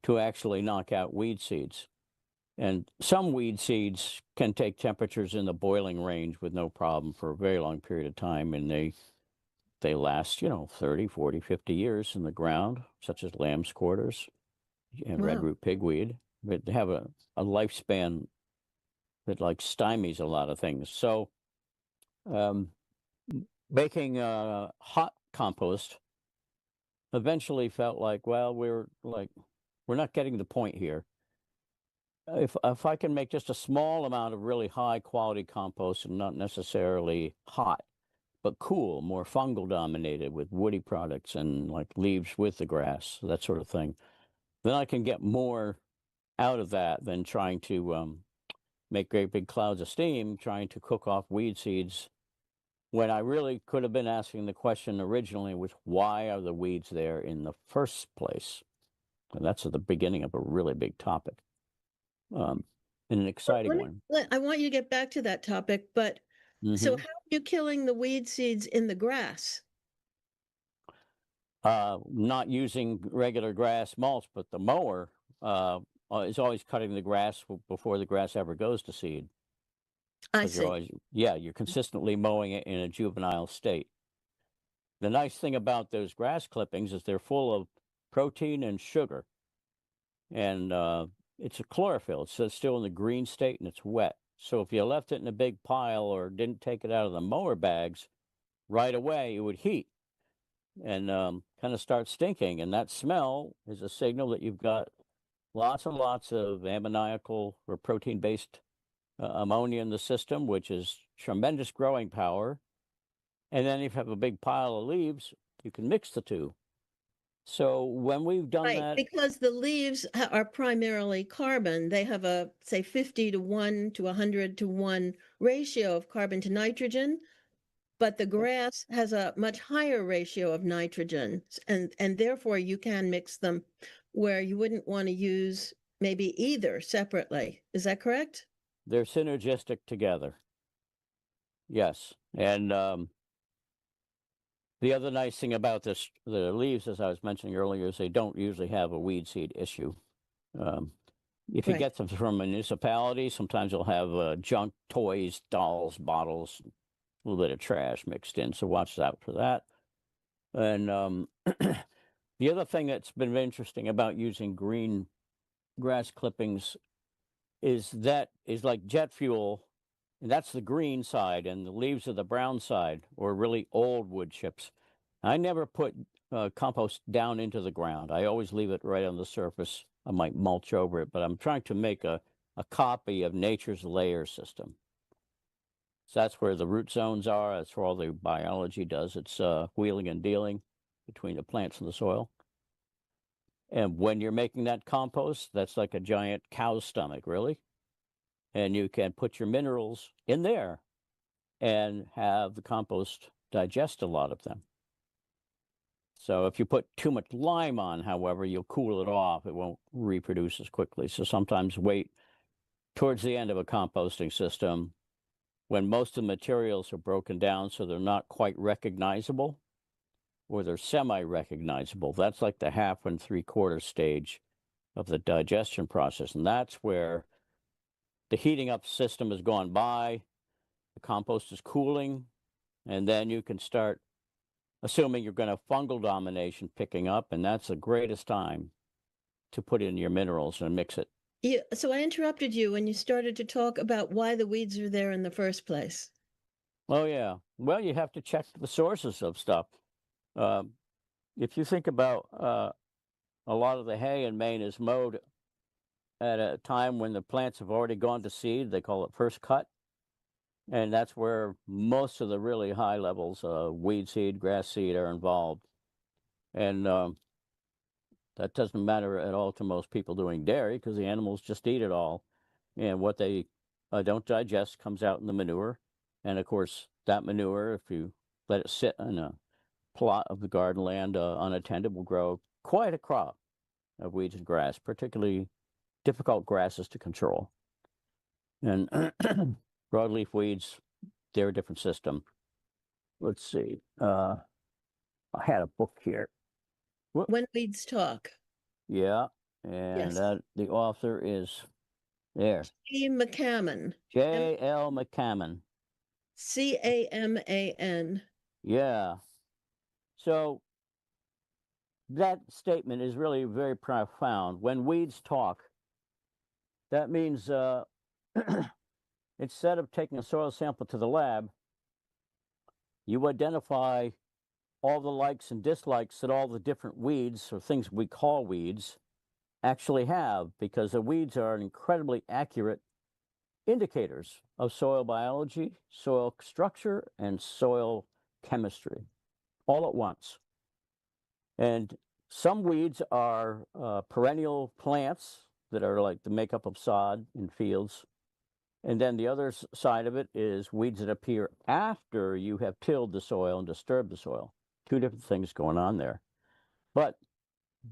to actually knock out weed seeds. And some weed seeds can take temperatures in the boiling range with no problem for a very long period of time, and they last, 30, 40, 50 years in the ground, such as lamb's quarters and red root pigweed. But they have a lifespan that stymies a lot of things. So making hot compost eventually felt like, well, we're not getting the point here. If I can make just a small amount of really high quality compost, and not necessarily hot, but cool, more fungal dominated with woody products and leaves with the grass, that sort of thing, then I can get more out of that than trying to make great big clouds of steam, trying to cook off weed seeds, when I really could have been asking the question originally was, why are the weeds there in the first place? And that's at the beginning of a really big topic, and an exciting one. I want you to get back to that topic, but so how are you killing the weed seeds in the grass? Not using regular grass mulch, but the mower is always cutting the grass before the grass ever goes to seed. I see. You're consistently mowing it in a juvenile state. The nice thing about those grass clippings is they're full of protein and sugar. And it's a chlorophyll. It's still in the green state and it's wet. So if you left it in a big pile or didn't take it out of the mower bags, right away it would heat and kind of start stinking. And that smell is a signal that you've got lots and lots of ammoniacal or protein-based ammonia in the system, which is tremendous growing power. And then if you have a big pile of leaves, you can mix the two. So when we've done that, because the leaves are primarily carbon, they have a, say, 50 to 1 to 100 to 1 ratio of carbon to nitrogen, but the grass has a much higher ratio of nitrogen, and therefore you can mix them where you wouldn't want to use maybe either separately. Is that correct? They're synergistic together. Yes. And the other nice thing about the leaves, as I was mentioning earlier, is they don't usually have a weed seed issue. If you get them from a municipality, sometimes they'll have junk, toys, dolls, bottles, a little bit of trash mixed in. So watch out for that. And the other thing that's been interesting about using green grass clippings is that is like jet fuel. And that's the green side, and the leaves are the brown side, or really old wood chips. I never put compost down into the ground. I always leave it right on the surface. I might mulch over it, but I'm trying to make a copy of nature's layer system. So that's where the root zones are. That's where all the biology does its wheeling and dealing between the plants and the soil. And when you're making that compost, that's like a giant cow's stomach, really. And you can put your minerals in there and have the compost digest a lot of them. So if you put too much lime on, however, you'll cool it off. It won't reproduce as quickly. So sometimes wait towards the end of a composting system when most of the materials are broken down so they're not quite recognizable. or they're semi-recognizable. That's like the 1/2 and 3/4 stage of the digestion process. And that's where the heating up system has gone by, the compost is cooling, and then you can start assuming you're going to have fungal domination picking up, and that's the greatest time to put in your minerals and mix it. Yeah, so I interrupted you when you started to talk about why the weeds are there in the first place. Oh, yeah. Well, you have to check the sources of stuff. If you think about a lot of the hay in Maine is mowed at a time when the plants have already gone to seed. They call it first cut. And that's where most of the really high levels of weed seed, grass seed are involved. And that doesn't matter at all to most people doing dairy because the animals just eat it all. And what they don't digest comes out in the manure. And of course, that manure, if you let it sit in a plot of the garden land unattended, will grow quite a crop of weeds and grass, particularly difficult grasses to control. And broadleaf weeds, they're a different system. Let's see. I had a book here. When Weeds Talk. Yeah, and Yes. the author is there. J. McCammon. J.L. McCammon. CAMAN. Yeah. So that statement is really very profound. When weeds talk, that means instead of taking a soil sample to the lab, you identify all the likes and dislikes that all the different weeds or things we call weeds actually have, because the weeds are incredibly accurate indicators of soil biology, soil structure, and soil chemistry all at once. And some weeds are perennial plants that are like the makeup of sod in fields. And then the other side of it is weeds that appear after you have tilled the soil and disturbed the soil. Two different things going on there. But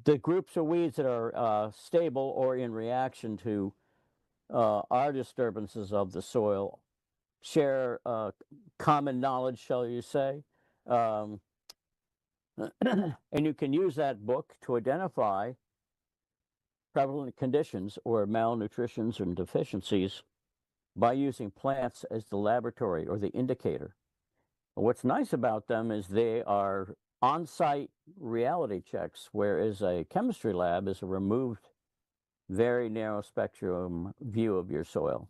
the groups of weeds that are stable or in reaction to our disturbances of the soil share common knowledge, shall you say. And you can use that book to identify prevalent conditions or malnutritions and deficiencies by using plants as the laboratory or the indicator. What's nice about them is they are on-site reality checks, whereas a chemistry lab is a removed, very narrow spectrum view of your soil.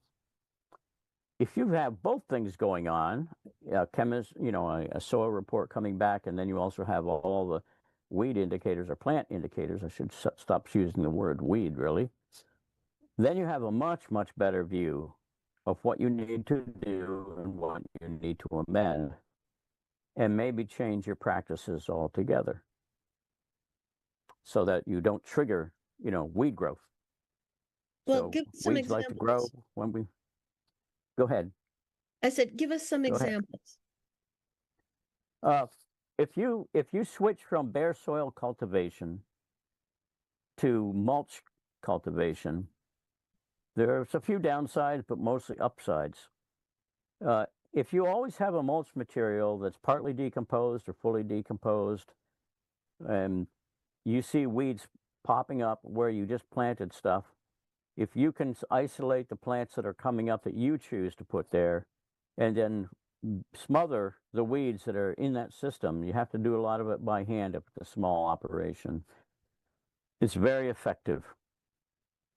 If you have both things going on, a soil report coming back, and then you also have all the weed indicators or plant indicators, I should stop using the word weed, really, then you have a much, much better view of what you need to do and what you need to amend, and maybe change your practices altogether so that you don't trigger, weed growth. Well, so give us some weeds examples. like to grow when we... Go ahead. I said, give us some examples. If you switch from bare soil cultivation to mulch cultivation, there's a few downsides, but mostly upsides. If you always have a mulch material that's partly decomposed or fully decomposed, and you see weeds popping up where you just planted stuff, if you can isolate the plants that are coming up that you choose to put there, and then smother the weeds that are in that system, you have to do a lot of it by hand if it's a small operation. It's very effective.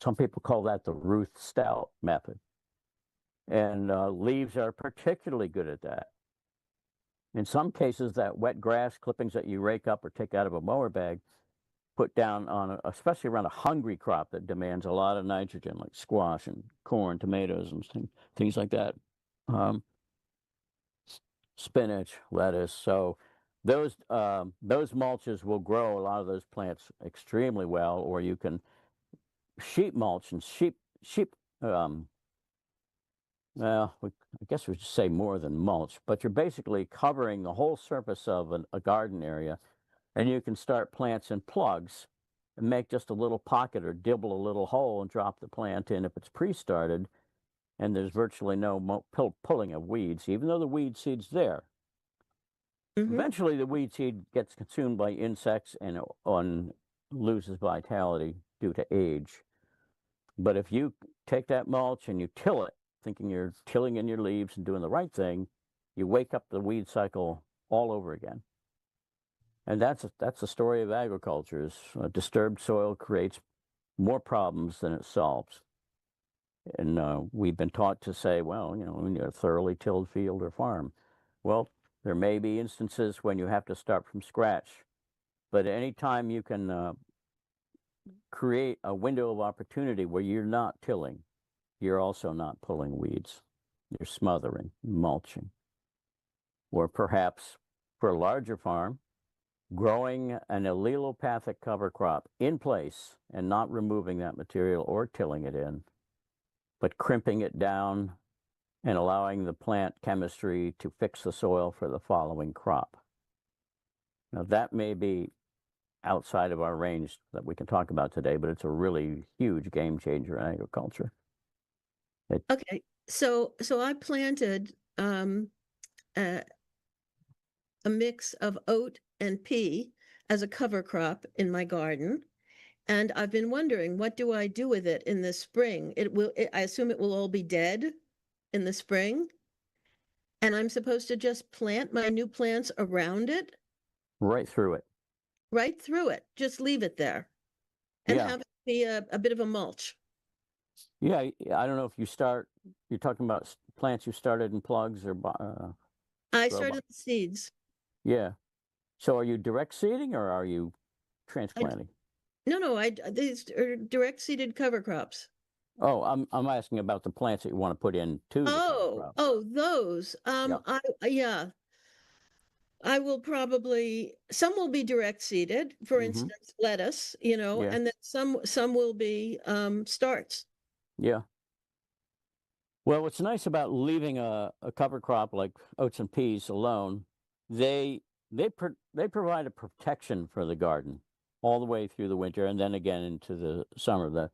Some people call that the Ruth Stout method. And leaves are particularly good at that. In some cases, that wet grass clippings that you rake up or take out of a mower bag, put down on, especially around a hungry crop that demands a lot of nitrogen, like squash and corn, tomatoes, and things like that. Spinach, lettuce. So those mulches will grow a lot of those plants extremely well. Or you can sheep mulch, and sheep. Well, I guess we should say more than mulch, but you're basically covering the whole surface of a garden area, and you can start plants in plugs and make just a little pocket or dibble a little hole and drop the plant in if it's pre-started, and there's virtually no pulling of weeds, even though the weed seed's there. Eventually, the weed seed gets consumed by insects and loses vitality due to age. But if you take that mulch and you till it, thinking you're tilling in your leaves and doing the right thing, you wake up the weed cycle all over again. And that's the story of agriculture. Is disturbed soil creates more problems than it solves. And we've been taught to say, well, you know, when you're a thoroughly tilled field or farm, well, there may be instances when you have to start from scratch, but anytime you can create a window of opportunity where you're not tilling, you're also not pulling weeds. You're smothering, mulching. Or perhaps for a larger farm, growing an allelopathic cover crop in place and not removing that material or tilling it in, but crimping it down and allowing the plant chemistry to fix the soil for the following crop. Now, that may be outside of our range that we can talk about today, but it's a really huge game changer in agriculture. Okay, so I planted a mix of oat and pea as a cover crop in my garden, and I've been wondering, what do I do with it in the spring? I assume it will all be dead in the spring, and I'm supposed to just plant my new plants around it? Right through it. Right through it, just leave it there and Yeah. have it be a bit of a mulch. Yeah, I don't know if you're talking about plants you started in plugs or I started the seeds. Yeah. So are you direct seeding or are you transplanting? No, these are direct seeded cover crops. Oh, I'm asking about the plants that you want to put in to the cover crop. Those. Yeah. I will probably, some will be direct seeded, for instance, lettuce, you know, Yeah. and then some will be starts. Yeah. Well, what's nice about leaving a cover crop like oats and peas alone, they provide a protection for the garden all the way through the winter and then again into the summer.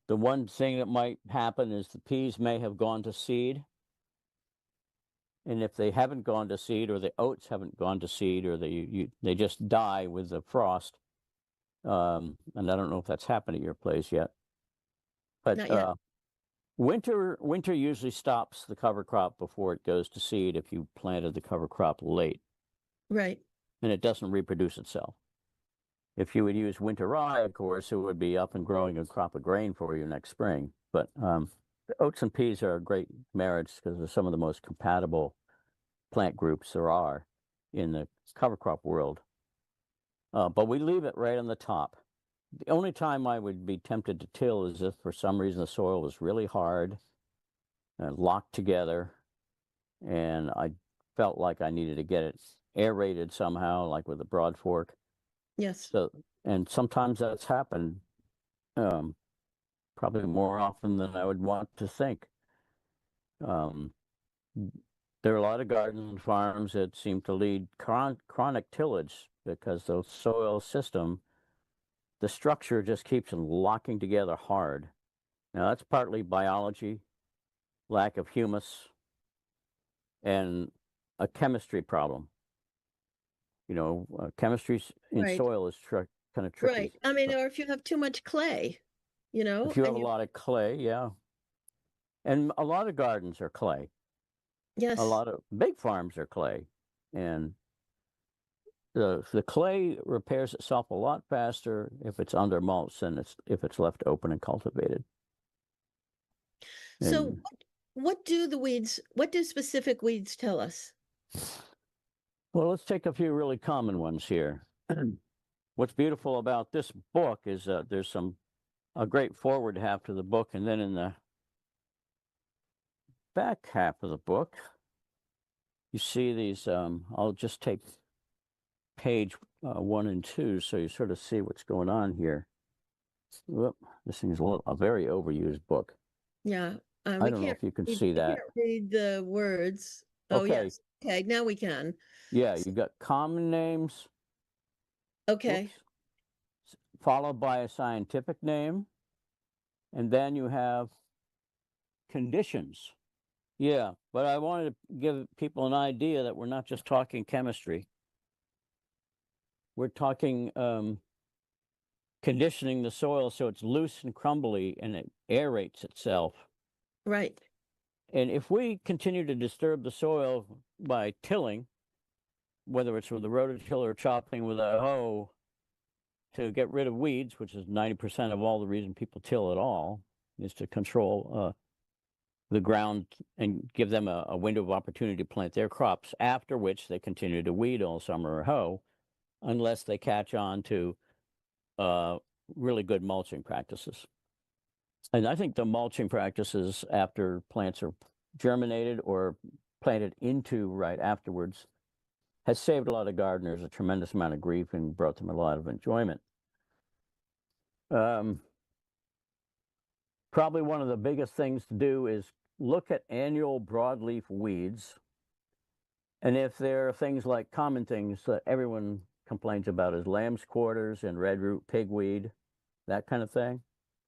The one thing that might happen is the peas may have gone to seed. And if they haven't gone to seed, or the oats haven't gone to seed, or they just die with the frost, and I don't know if that's happened at your place yet, but Not yet. winter usually stops the cover crop before it goes to seed if you planted the cover crop late, Right. and it doesn't reproduce itself. If you would use winter rye, of course, it would be up and growing a crop of grain for you next spring. But the oats and peas are a great marriage because they're some of the most compatible plant groups there are in the cover crop world. But we leave it right on the top. The only time I would be tempted to till is if for some reason the soil was really hard and locked together, and I felt like I needed to get it aerated somehow, like with a broad fork. Yes. So, and sometimes that's happened, probably more often than I would want to think. There are a lot of gardens and farms that seem to lead chronic tillage because the soil system, the structure just keeps locking together hard. Now, that's partly biology, lack of humus, and a chemistry problem. You know, chemistry in Right. soil is kind of tricky. Right. I mean, or if you have too much clay, you know. If you have a lot of clay, yeah. And a lot of gardens are clay. Yes. A lot of big farms are clay. And the clay repairs itself a lot faster if it's under mulch than if it's left open and cultivated. So what do specific weeds tell us? Well, let's take a few really common ones here. What's beautiful about this book is there's a great forward half to the book, and then in the back half of the book, you see these, I'll just take page 1 and 2 so you sort of see what's going on here. Whoop, this thing's a very overused book. Yeah. I don't know if you can see that. We can't read the words. Oh, Okay. yes. Okay, now we can. Yeah, you got common names. Okay. Whoops, followed by a scientific name. And then you have conditions. Yeah, but I wanted to give people an idea that we're not just talking chemistry. we're talking conditioning the soil so it's loose and crumbly and it aerates itself. Right. And if we continue to disturb the soil by tilling, whether it's with a rototiller or chopping with a hoe to get rid of weeds, which is 90% of all the reason people till at all, is to control the ground and give them a window of opportunity to plant their crops, after which they continue to weed all summer or hoe, unless they catch on to really good mulching practices. And I think the mulching practices after plants are germinated or planted into right afterwards has saved a lot of gardeners a tremendous amount of grief and brought them a lot of enjoyment. Probably one of the biggest things to do is look at annual broadleaf weeds. And if there are things like common things that everyone complains about is lamb's quarters and red root pigweed, that kind of thing.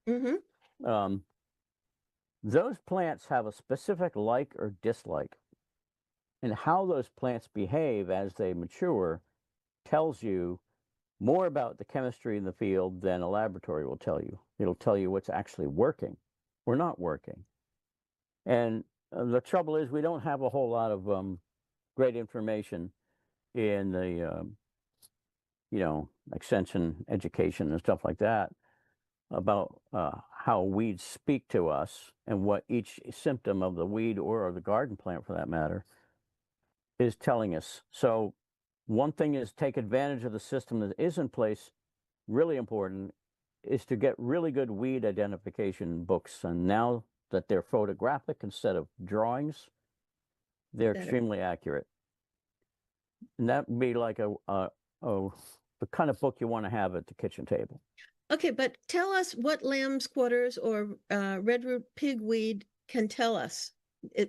Mm-hmm. Those plants have a specific like or dislike. And how those plants behave as they mature tells you more about the chemistry in the field than a laboratory will tell you. It'll tell you what's actually working or not working. And the trouble is we don't have a whole lot of great information in the, extension education and stuff like that about how weeds speak to us and what each symptom of the weed or the garden plant, for that matter, is telling us. So one thing is take advantage of the system that is in place. Really important is to get really good weed identification books. And now that they're photographic instead of drawings, they're extremely accurate. And that would be like the kind of book you want to have at the kitchen table. Okay, but tell us what lamb's quarters or redroot pigweed can tell us.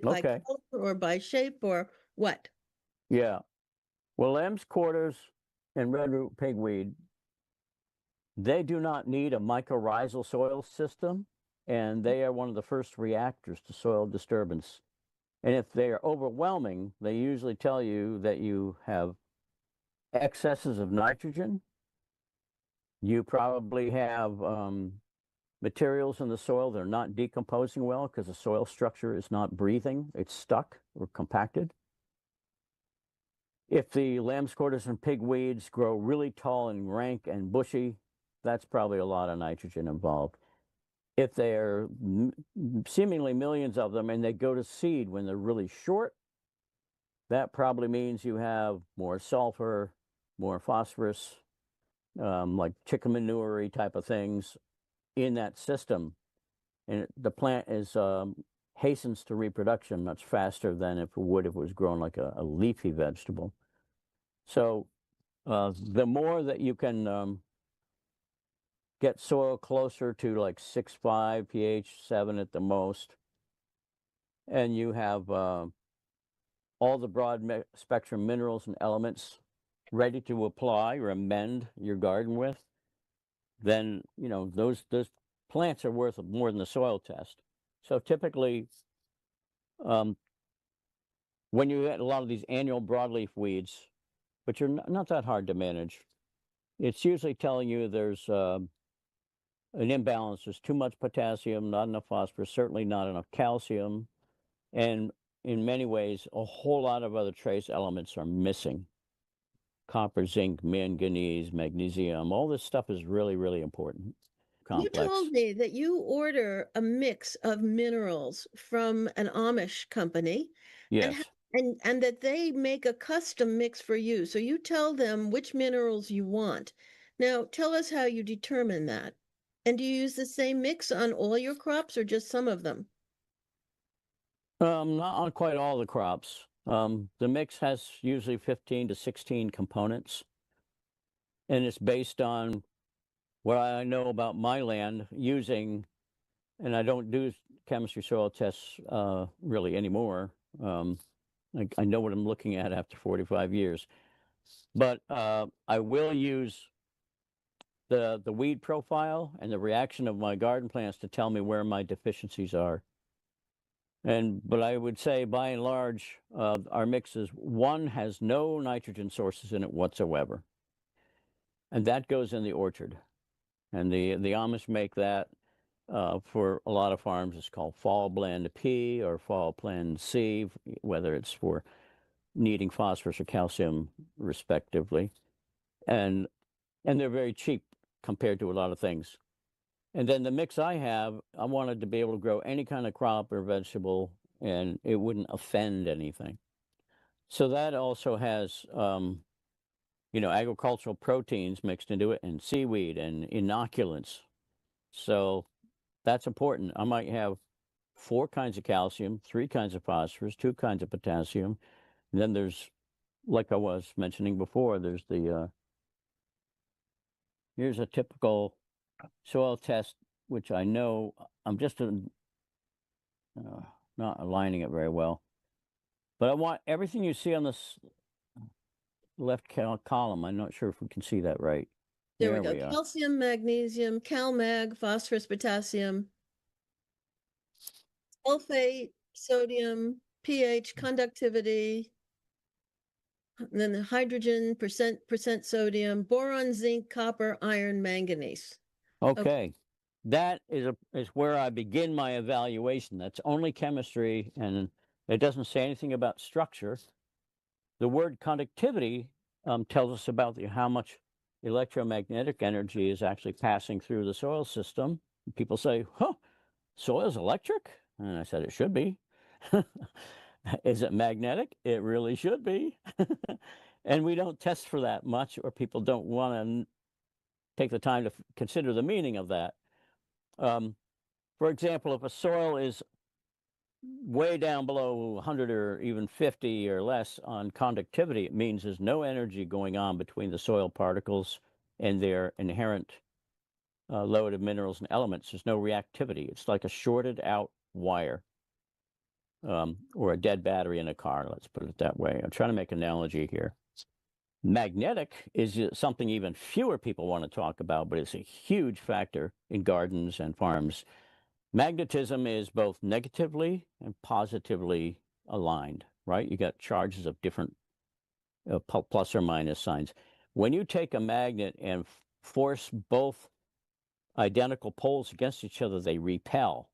By color or by shape or what? Yeah. Well, lamb's quarters and redroot pigweed, they do not need a mycorrhizal soil system, and they are one of the first reactors to soil disturbance. And if they are overwhelming, they usually tell you that you have excesses of nitrogen. You probably have materials in the soil that are not decomposing well because the soil structure is not breathing. It's stuck or compacted. If the lamb's quarters and pigweeds grow really tall and rank and bushy, that's probably a lot of nitrogen involved. If there are seemingly millions of them and they go to seed when they're really short, that probably means you have more sulfur, more phosphorus, like chicken manure type of things in that system. And the plant is hastens to reproduction much faster than if it would if it was grown like a leafy vegetable. So the more that you can get soil closer to like 6.5 pH, 7 at the most, and you have all the broad spectrum minerals and elements ready to apply or amend your garden with, then those plants are worth more than the soil test. So typically, when you get a lot of these annual broadleaf weeds, which are not that hard to manage, it's usually telling you there's an imbalance. There's too much potassium, not enough phosphorus, certainly not enough calcium, and in many ways, a whole lot of other trace elements are missing. Copper, zinc, manganese, magnesium, all this stuff is really, really important. Complex. You told me that you order a mix of minerals from an Amish company. Yes. And that they make a custom mix for you. So you tell them which minerals you want. Now, tell us how you determine that. And do you use the same mix on all your crops or just some of them? Not on quite all the crops. The mix has usually 15 to 16 components, and it's based on what I know about my land using, and I don't do chemistry soil tests really anymore. I know what I'm looking at after 45 years, but I will use the weed profile and the reaction of my garden plants to tell me where my deficiencies are. But I would say, by and large, our mixes, one has no nitrogen sources in it whatsoever. and that goes in the orchard. And the Amish make that for a lot of farms. It's called fall blend P or fall blend C, whether it's for needing phosphorus or calcium, respectively. And they're very cheap compared to a lot of things. And then the mix I have, I wanted to be able to grow any kind of crop or vegetable, and it wouldn't offend anything. So that also has, agricultural proteins mixed into it, and seaweed and inoculants. So that's important. I might have 4 kinds of calcium, 3 kinds of phosphorus, 2 kinds of potassium. And then there's, like I was mentioning before, there's the, here's a typical soil test, which I know I'm just not aligning it very well. But I want everything you see on this left column. I'm not sure if we can see that right. There we go. Calcium, magnesium, CalMag, phosphorus, potassium, sulfate, sodium, pH, conductivity, and then the hydrogen, percent sodium, boron, zinc, copper, iron, manganese. Okay. That is where I begin my evaluation. That's only chemistry, and it doesn't say anything about structure. The word conductivity tells us about how much electromagnetic energy is actually passing through the soil system. People say, huh, soil's electric? And I said, it should be. Is it magnetic? It really should be. And we don't test for that much, or people don't want to take the time to consider the meaning of that. For example, if a soil is way down below 100 or even 50 or less on conductivity, it means there's no energy going on between the soil particles and their inherent load of minerals and elements. There's no reactivity. It's like a shorted out wire, or a dead battery in a car, let's put it that way. I'm trying to make an analogy here. Magnetic is something even fewer people want to talk about, but it's a huge factor in gardens and farms. Magnetism is both negatively and positively aligned, right? You got charges of different plus or minus signs. When you take a magnet and force both identical poles against each other, they repel.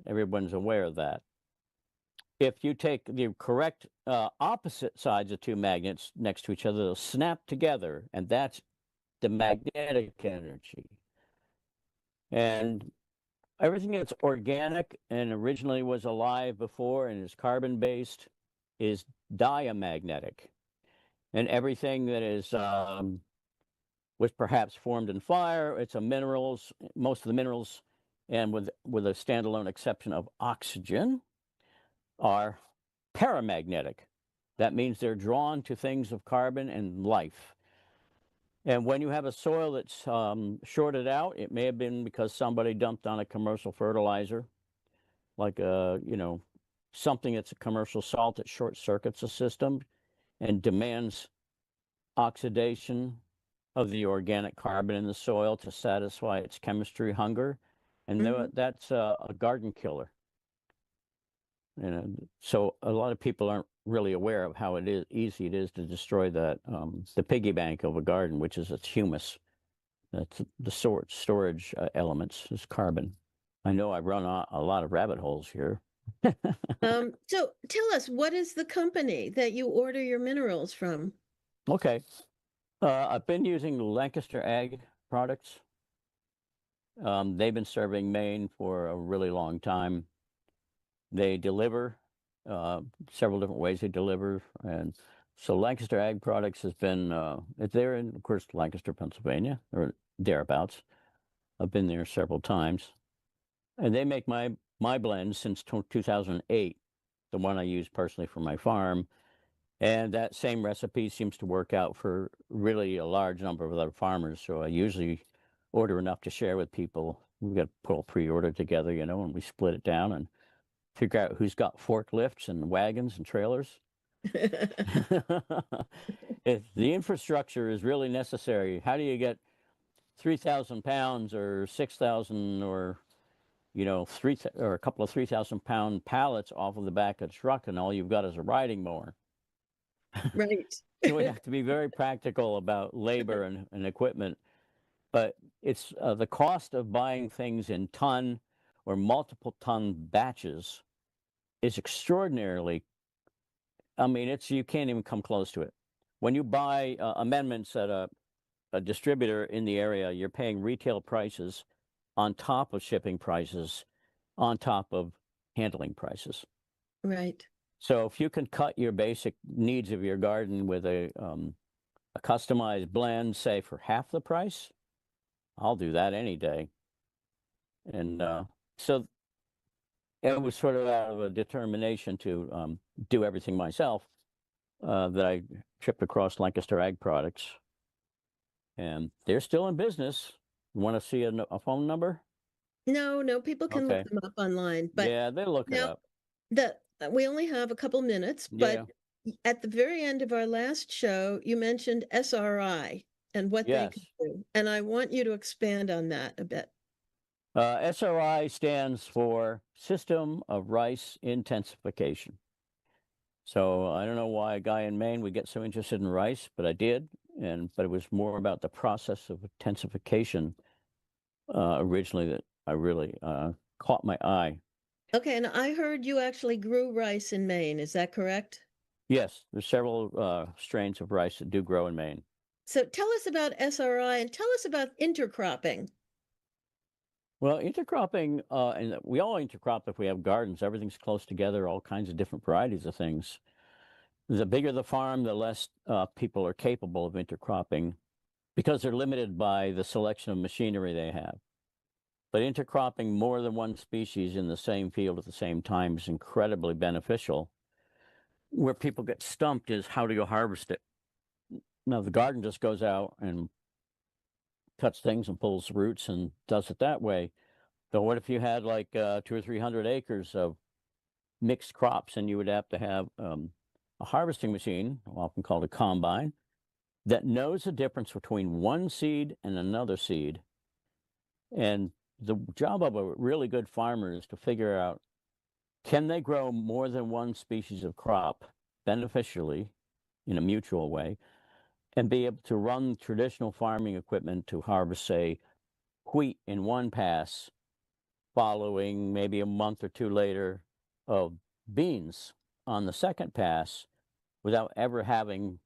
Everyone's aware of that. If you take the correct opposite sides of 2 magnets next to each other, they'll snap together, and that's the magnetic energy. And everything that's organic and originally was alive before and is carbon-based is diamagnetic. And everything that is was perhaps formed in fire, it's a minerals, most of the minerals, and with a standalone exception of oxygen, are paramagnetic. That means they're drawn to things of carbon and life. And when you have a soil that's shorted out, it may have been because somebody dumped on a commercial fertilizer, like something that's a commercial salt that short circuits the system and demands oxidation of the organic carbon in the soil to satisfy its chemistry hunger. And that's a garden killer. So a lot of people aren't really aware of how easy it is to destroy that, the piggy bank of a garden, which is its humus. That's the storage elements is carbon. I know I run a lot of rabbit holes here. So tell us, what is the company that you order your minerals from? Okay. I've been using Lancaster Ag products. They've been serving Maine for a really long time. They deliver several different ways they deliver. And so Lancaster Ag Products has been, they're in, of course, Lancaster, Pennsylvania, or thereabouts. I've been there several times. And they make my blends since 2008, the one I use personally for my farm. And that same recipe seems to work out for really a large number of other farmers. So I usually order enough to share with people. We've got to put a pre-order together, and we split it down and figure out who's got forklifts and wagons and trailers. If the infrastructure is really necessary, how do you get 3,000 pounds or 6,000 or, a couple of 3,000-pound pallets off of the back of the truck, and all you've got is a riding mower? Right. we have to be very practical about labor and equipment. But it's the cost of buying things in ton or multiple ton batches is extraordinarily. I mean, you can't even come close to it. When you buy amendments at a distributor in the area, you're paying retail prices on top of shipping prices, on top of handling prices. Right. So if you can cut your basic needs of your garden with a customized blend, say for half the price, I'll do that any day. And so it was sort of out of a determination to do everything myself that I tripped across Lancaster Ag Products. And they're still in business. You want to see a phone number? No, people can Okay. look them up online. But Yeah, they look it now up. we only have a couple minutes, but at the very end of our last show, you mentioned SRI and what they can do. And I want you to expand on that a bit. SRI stands for System of Rice Intensification. So I don't know why a guy in Maine would get so interested in rice, but I did. But it was more about the process of intensification originally that I really caught my eye. Okay, and I heard you actually grew rice in Maine. Is that correct? Yes, there's several strains of rice that do grow in Maine. So tell us about SRI and tell us about intercropping. Well, intercropping, and we all intercrop if we have gardens. Everything's close together, all kinds of different varieties of things. The bigger the farm, the less people are capable of intercropping because they're limited by the selection of machinery they have. But intercropping more than one species in the same field at the same time is incredibly beneficial. Where people get stumped is how do you harvest it? Now, the garden just goes out and cuts things and pulls roots and does it that way. But what if you had like 200 or 300 acres of mixed crops, and you would have to have a harvesting machine, often called a combine, that knows the difference between one seed and another seed. And the job of a really good farmer is to figure out, can they grow more than one species of crop beneficially in a mutual way, and be able to run traditional farming equipment to harvest, say, wheat in one pass, following maybe a month or two later of beans on the second pass, without ever having,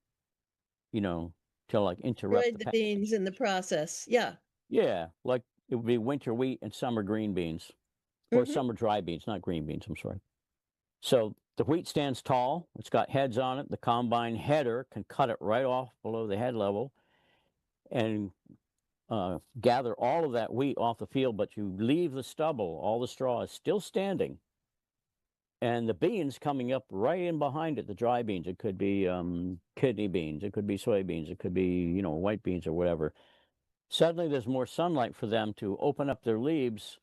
to like interrupt Destroyed the beans in the process. Yeah. Yeah, like it would be winter wheat and summer green beans, or summer dry beans, not green beans, I'm sorry. So the wheat stands tall. It's got heads on it. The combine header can cut it right off below the head level and gather all of that wheat off the field, but you leave the stubble, all the straw is still standing. And the beans coming up right in behind it, the dry beans. It could be kidney beans, it could be soybeans, it could be, white beans or whatever. Suddenly there's more sunlight for them to open up their leaves,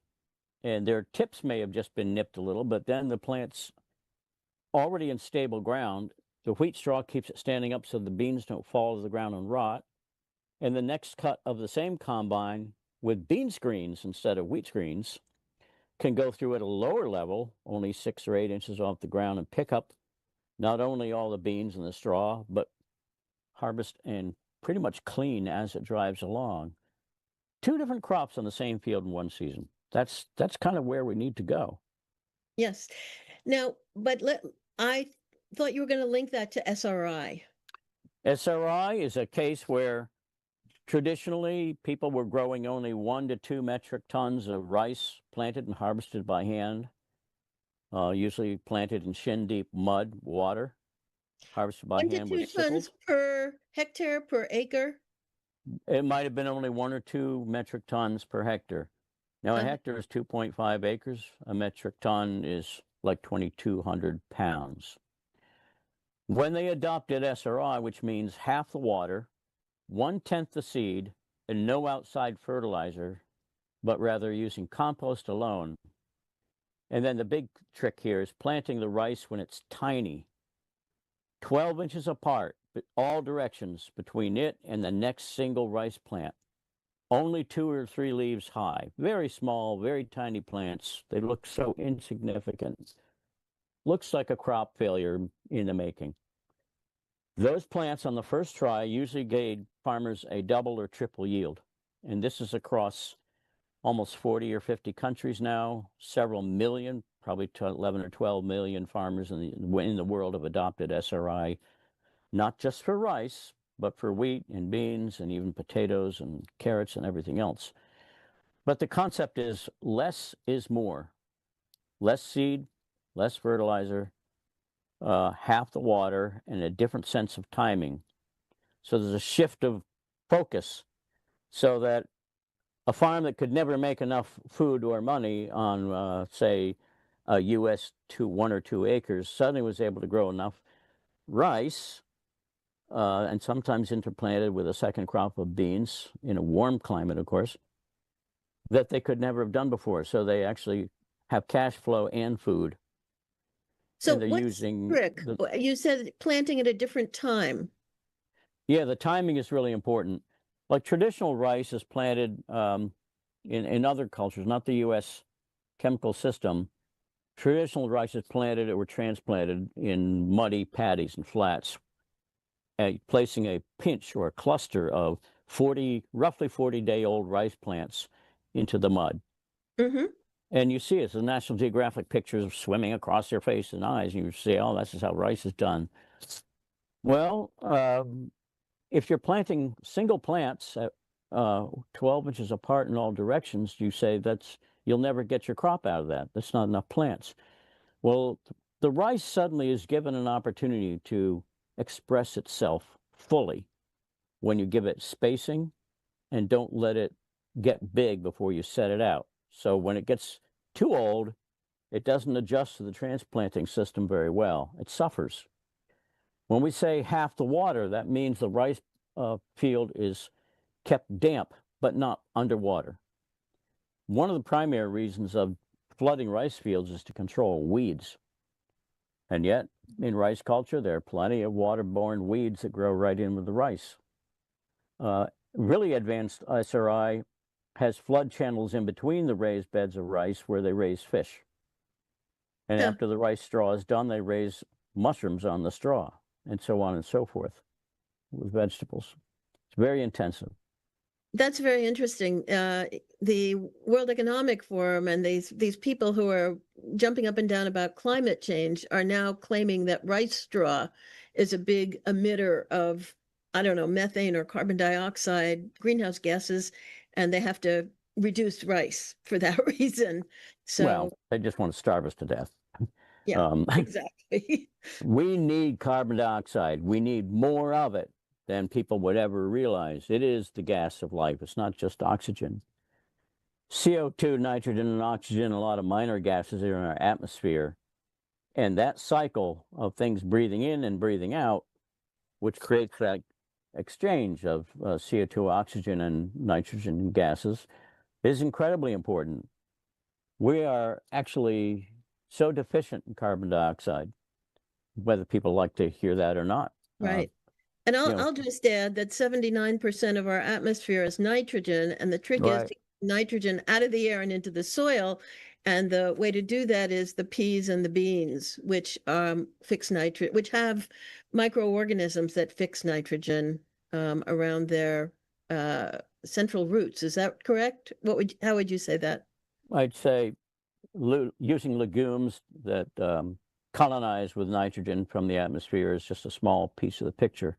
and their tips may have just been nipped a little, but then the plant's already in stable ground. The wheat straw keeps it standing up so the beans don't fall to the ground and rot. And the next cut of the same combine with bean screens instead of wheat screens can go through at a lower level, only 6 or 8 inches off the ground, and pick up not only all the beans and the straw, but harvest and pretty much clean as it drives along. 2 different crops on the same field in one season. That's kind of where we need to go. Yes. Now, but I thought you were going to link that to SRI. SRI is a case where traditionally people were growing only 1 to 2 metric tons of rice planted and harvested by hand, usually planted in shin-deep mud, water, harvested by 1 hand to 2 with sickles. tons per hectare, per acre? It might have been only 1 or 2 metric tons per hectare. Now, a hectare is 2.5 acres. A metric ton is like 2,200 pounds. When they adopted SRI, which means half the water, 1/10 the seed, and no outside fertilizer, but rather using compost alone. And then the big trick here is planting the rice when it's tiny, 12 inches apart, but all directions between it and the next single rice plant. Only 2 or 3 leaves high, very small, very tiny plants. They look so insignificant. Looks like a crop failure in the making. Those plants on the first try usually gave farmers a double or triple yield. And this is across almost 40 or 50 countries now. Several million, probably 11 or 12 million farmers in the world have adopted SRI, not just for rice, but for wheat and beans and even potatoes and carrots and everything else. But the concept is less is more. Less seed, less fertilizer, half the water, and a different sense of timing. So there's a shift of focus so that a farm that could never make enough food or money on, say, a U.S. 1 or 2 acres suddenly was able to grow enough rice and sometimes interplanted with a second crop of beans in a warm climate, of course, that they could never have done before. So they actually have cash flow and food. So and they're what's using the trick? You said planting at a different time. Yeah, the timing is really important. Like traditional rice is planted in other cultures, not the U.S. chemical system. Traditional rice is planted or transplanted in muddy paddies and flats, placing a pinch or a cluster of roughly 40-day-old rice plants into the mud. Mm-hmm. And you see it, the National Geographic pictures swimming across their face and eyes, and you say, oh, this is how rice is done. Well, if you're planting single plants at 12 inches apart in all directions, you say you'll never get your crop out of that. That's not enough plants. Well, the rice suddenly is given an opportunity to express itself fully when you give it spacing and don't let it get big before you set it out. So when it gets too old, it doesn't adjust to the transplanting system very well. It suffers. When we say half the water, that means the rice field is kept damp, but not underwater. One of the primary reasons of flooding rice fields is to control weeds. And yet, in rice culture, there are plenty of waterborne weeds that grow right in with the rice. Really advanced SRI has flood channels in between the raised beds of rice where they raise fish. And after the rice straw is done, they raise mushrooms on the straw, and so on and so forth with vegetables. It's very intensive. That's very interesting. The World Economic Forum and these people who are jumping up and down about climate change are now claiming that rice straw is a big emitter of, I don't know, methane or carbon dioxide, greenhouse gases, and they have to reduce rice for that reason. So, well, they just want to starve us to death. Yeah, exactly. We need carbon dioxide. We need more of it than people would ever realize. It is the gas of life. It's not just oxygen. CO2, nitrogen, and oxygen, a lot of minor gases are in our atmosphere. And that cycle of things breathing in and breathing out, which creates that exchange of CO2, oxygen, and nitrogen gases, is incredibly important. We are actually so deficient in carbon dioxide, whether people like to hear that or not. Right. And I'll just add that 79% of our atmosphere is nitrogen, and the trick is to get nitrogen out of the air and into the soil. And the way to do that is the peas and the beans, which fix nitrogen, which have microorganisms that fix nitrogen around their central roots. Is that correct? How would you say that? I'd say using legumes that colonize with nitrogen from the atmosphere is just a small piece of the picture.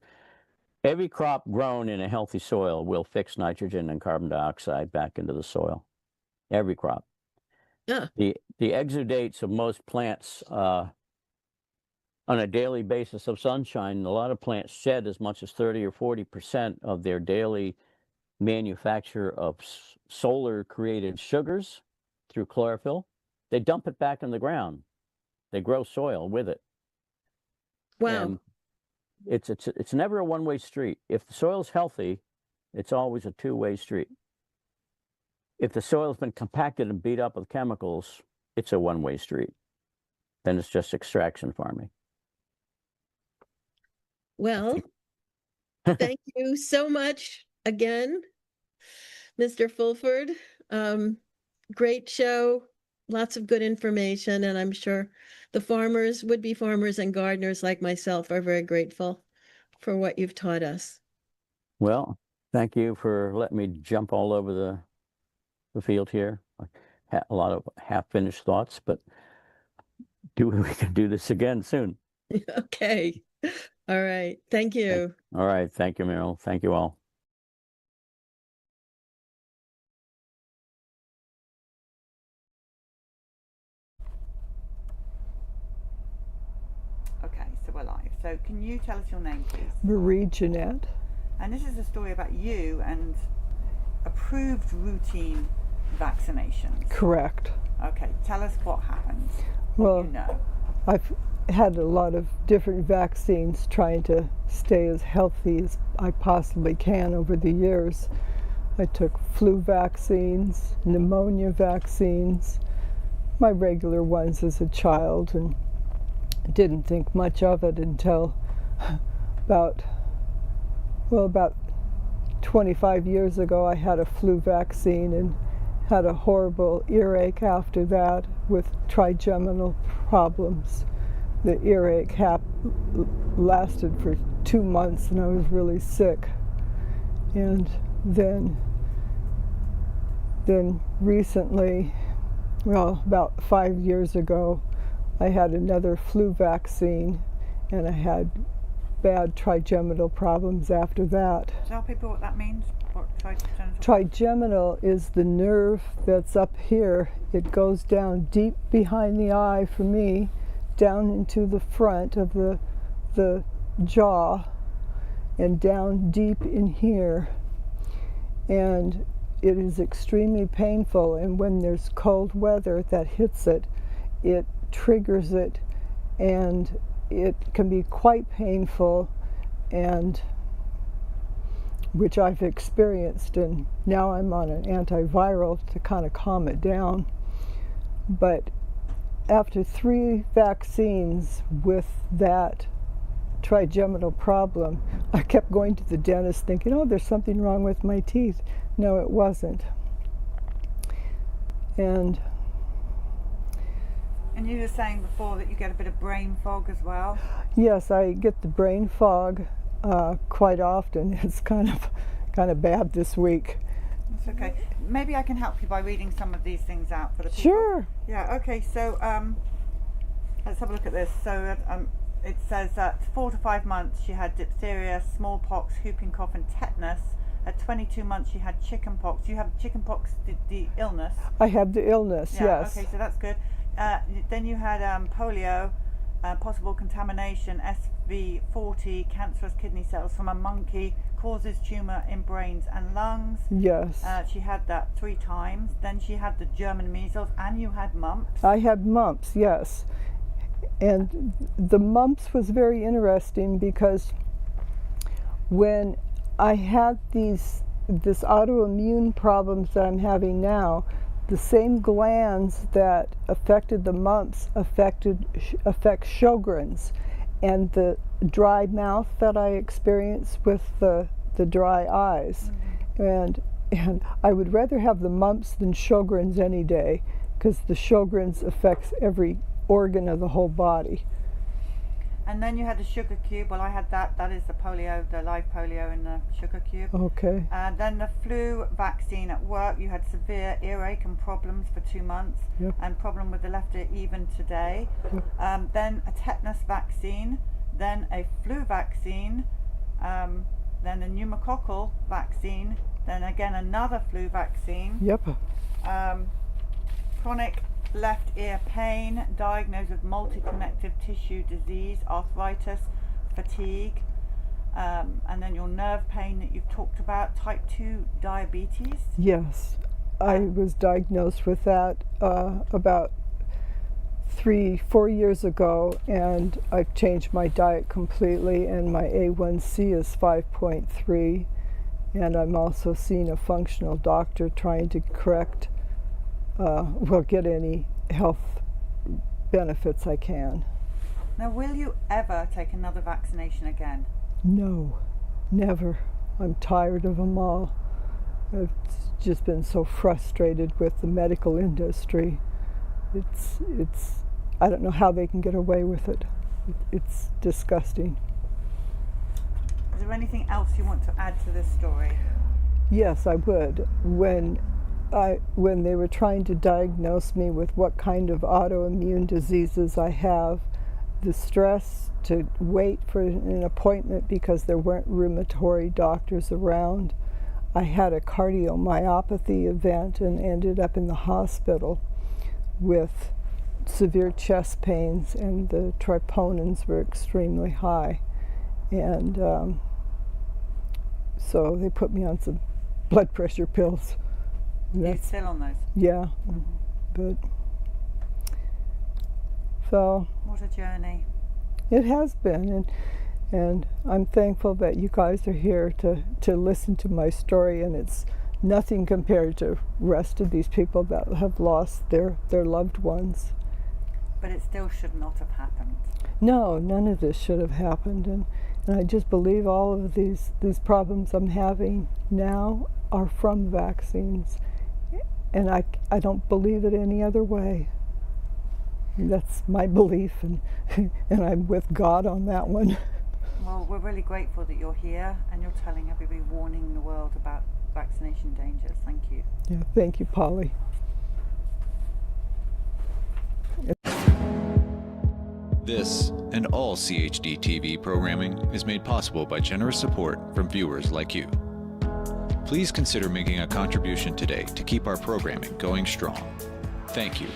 Every crop grown in a healthy soil will fix nitrogen and carbon dioxide back into the soil. Every crop. Yeah. The exudates of most plants on a daily basis of sunshine, a lot of plants shed as much as 30 or 40% of their daily manufacture of solar created sugars through chlorophyll. They dump it back in the ground. They grow soil with it. Wow. And it's never a one-way street. If the soil's healthy, it's always a two-way street. If the soil's been compacted and beat up with chemicals, it's a one-way street. Then it's just extraction farming. Well, thank you so much again, Mr. Fulford. Great show. Lots of good information, and I'm sure the farmers, would-be farmers and gardeners like myself are very grateful. for what you've taught us. Well, thank you for letting me jump all over the field here. I had a lot of half-finished thoughts, but we can do this again soon. Okay. All right. Thank you. All right. Thank you, Meryl. Thank you all. Okay, so we're live. So can you tell us your name, please? Marie Jeanette. And this is a story about you and approved routine vaccinations. Correct. Okay, tell us what happened. Well, You know. I've had a lot of different vaccines trying to stay as healthy as I possibly can over the years. I took flu vaccines, pneumonia vaccines, my regular ones as a child, and didn't think much of it until about 25 years ago. I had a flu vaccine and had a horrible earache after that with trigeminal problems. The earache lasted for 2 months and I was really sick. And then recently, well, about 5 years ago, I had another flu vaccine and I had bad trigeminal problems after that. Tell people what that means. What trigeminal? Trigeminal is the nerve that's up here. It goes down deep behind the eye for me, down into the front of the jaw and down deep in here. And it is extremely painful, and when there's cold weather that hits it, it triggers it, and it can be quite painful, and which I've experienced, and now I'm on an antiviral to kind of calm it down. But after 3 vaccines with that trigeminal problem, I kept going to the dentist thinking, oh, there's something wrong with my teeth. No, it wasn't. And you were saying before that you get a bit of brain fog as well. yes, I get the brain fog quite often. It's kind of bad this week. That's okay. Maybe I can help you by reading some of these things out for the people. Sure. Yeah, okay, so let's have a look at this. So it says that 4 to 5 months she had diphtheria, smallpox, whooping cough and tetanus. At 22 months she had chickenpox. You have chickenpox, the illness? I have the illness, Yeah, yes. okay, so that's good. Then you had polio, possible contamination, SV40, cancerous kidney cells from a monkey, causes tumor in brains and lungs. Yes. She had that 3 times. Then she had the German measles, and you had mumps. I had mumps, yes. And the mumps was very interesting because when I had this autoimmune problems that I'm having now, the same glands that affected the mumps affect Sjogren's, and the dry mouth that I experience with the dry eyes. Mm-hmm. And I would rather have the mumps than Sjogren's any day, because the Sjogren's affects every organ of the whole body. And then you had the sugar cube. Well, I had that. That is the polio, the live polio in the sugar cube. Okay. And then the flu vaccine at work. You had severe earache and problems for 2 months. Yep. And problem with the left ear even today. Yep. Then a tetanus vaccine. Then a flu vaccine. Then a pneumococcal vaccine. Then again another flu vaccine. Yep. Chronic left ear pain, diagnosed with multi-connective tissue disease, arthritis, fatigue, and then your nerve pain that you've talked about, type 2 diabetes. Yes, I was diagnosed with that about 3-4 years ago, and I've changed my diet completely, and my A1C is 5.3, and I'm also seeing a functional doctor trying to correct get any health benefits I can. Now, will you ever take another vaccination again? No, never. I'm tired of them all. I've just been so frustrated with the medical industry. It's I don't know how they can get away with it. It's disgusting. Is there anything else you want to add to this story? Yes, I would. When they were trying to diagnose me with what kind of autoimmune diseases I have, the stress to wait for an appointment because there weren't rheumatoid doctors around. I had a cardiomyopathy event and ended up in the hospital with severe chest pains, and the troponins were extremely high. And so they put me on some blood pressure pills. You're still on those? Yeah, but so. What a journey. It has been, and I'm thankful that you guys are here to listen to my story, and it's nothing compared to the rest of these people that have lost their loved ones. But it still should not have happened. No, none of this should have happened, and I just believe all of these problems I'm having now are from vaccines, and I don't believe it any other way. That's my belief, and I'm with God on that one. Well, we're really grateful that you're here and you're telling everybody, warning the world about vaccination dangers. Thank you. Yeah, thank you, Polly. This and all CHD TV programming is made possible by generous support from viewers like you. Please consider making a contribution today to keep our programming going strong. Thank you.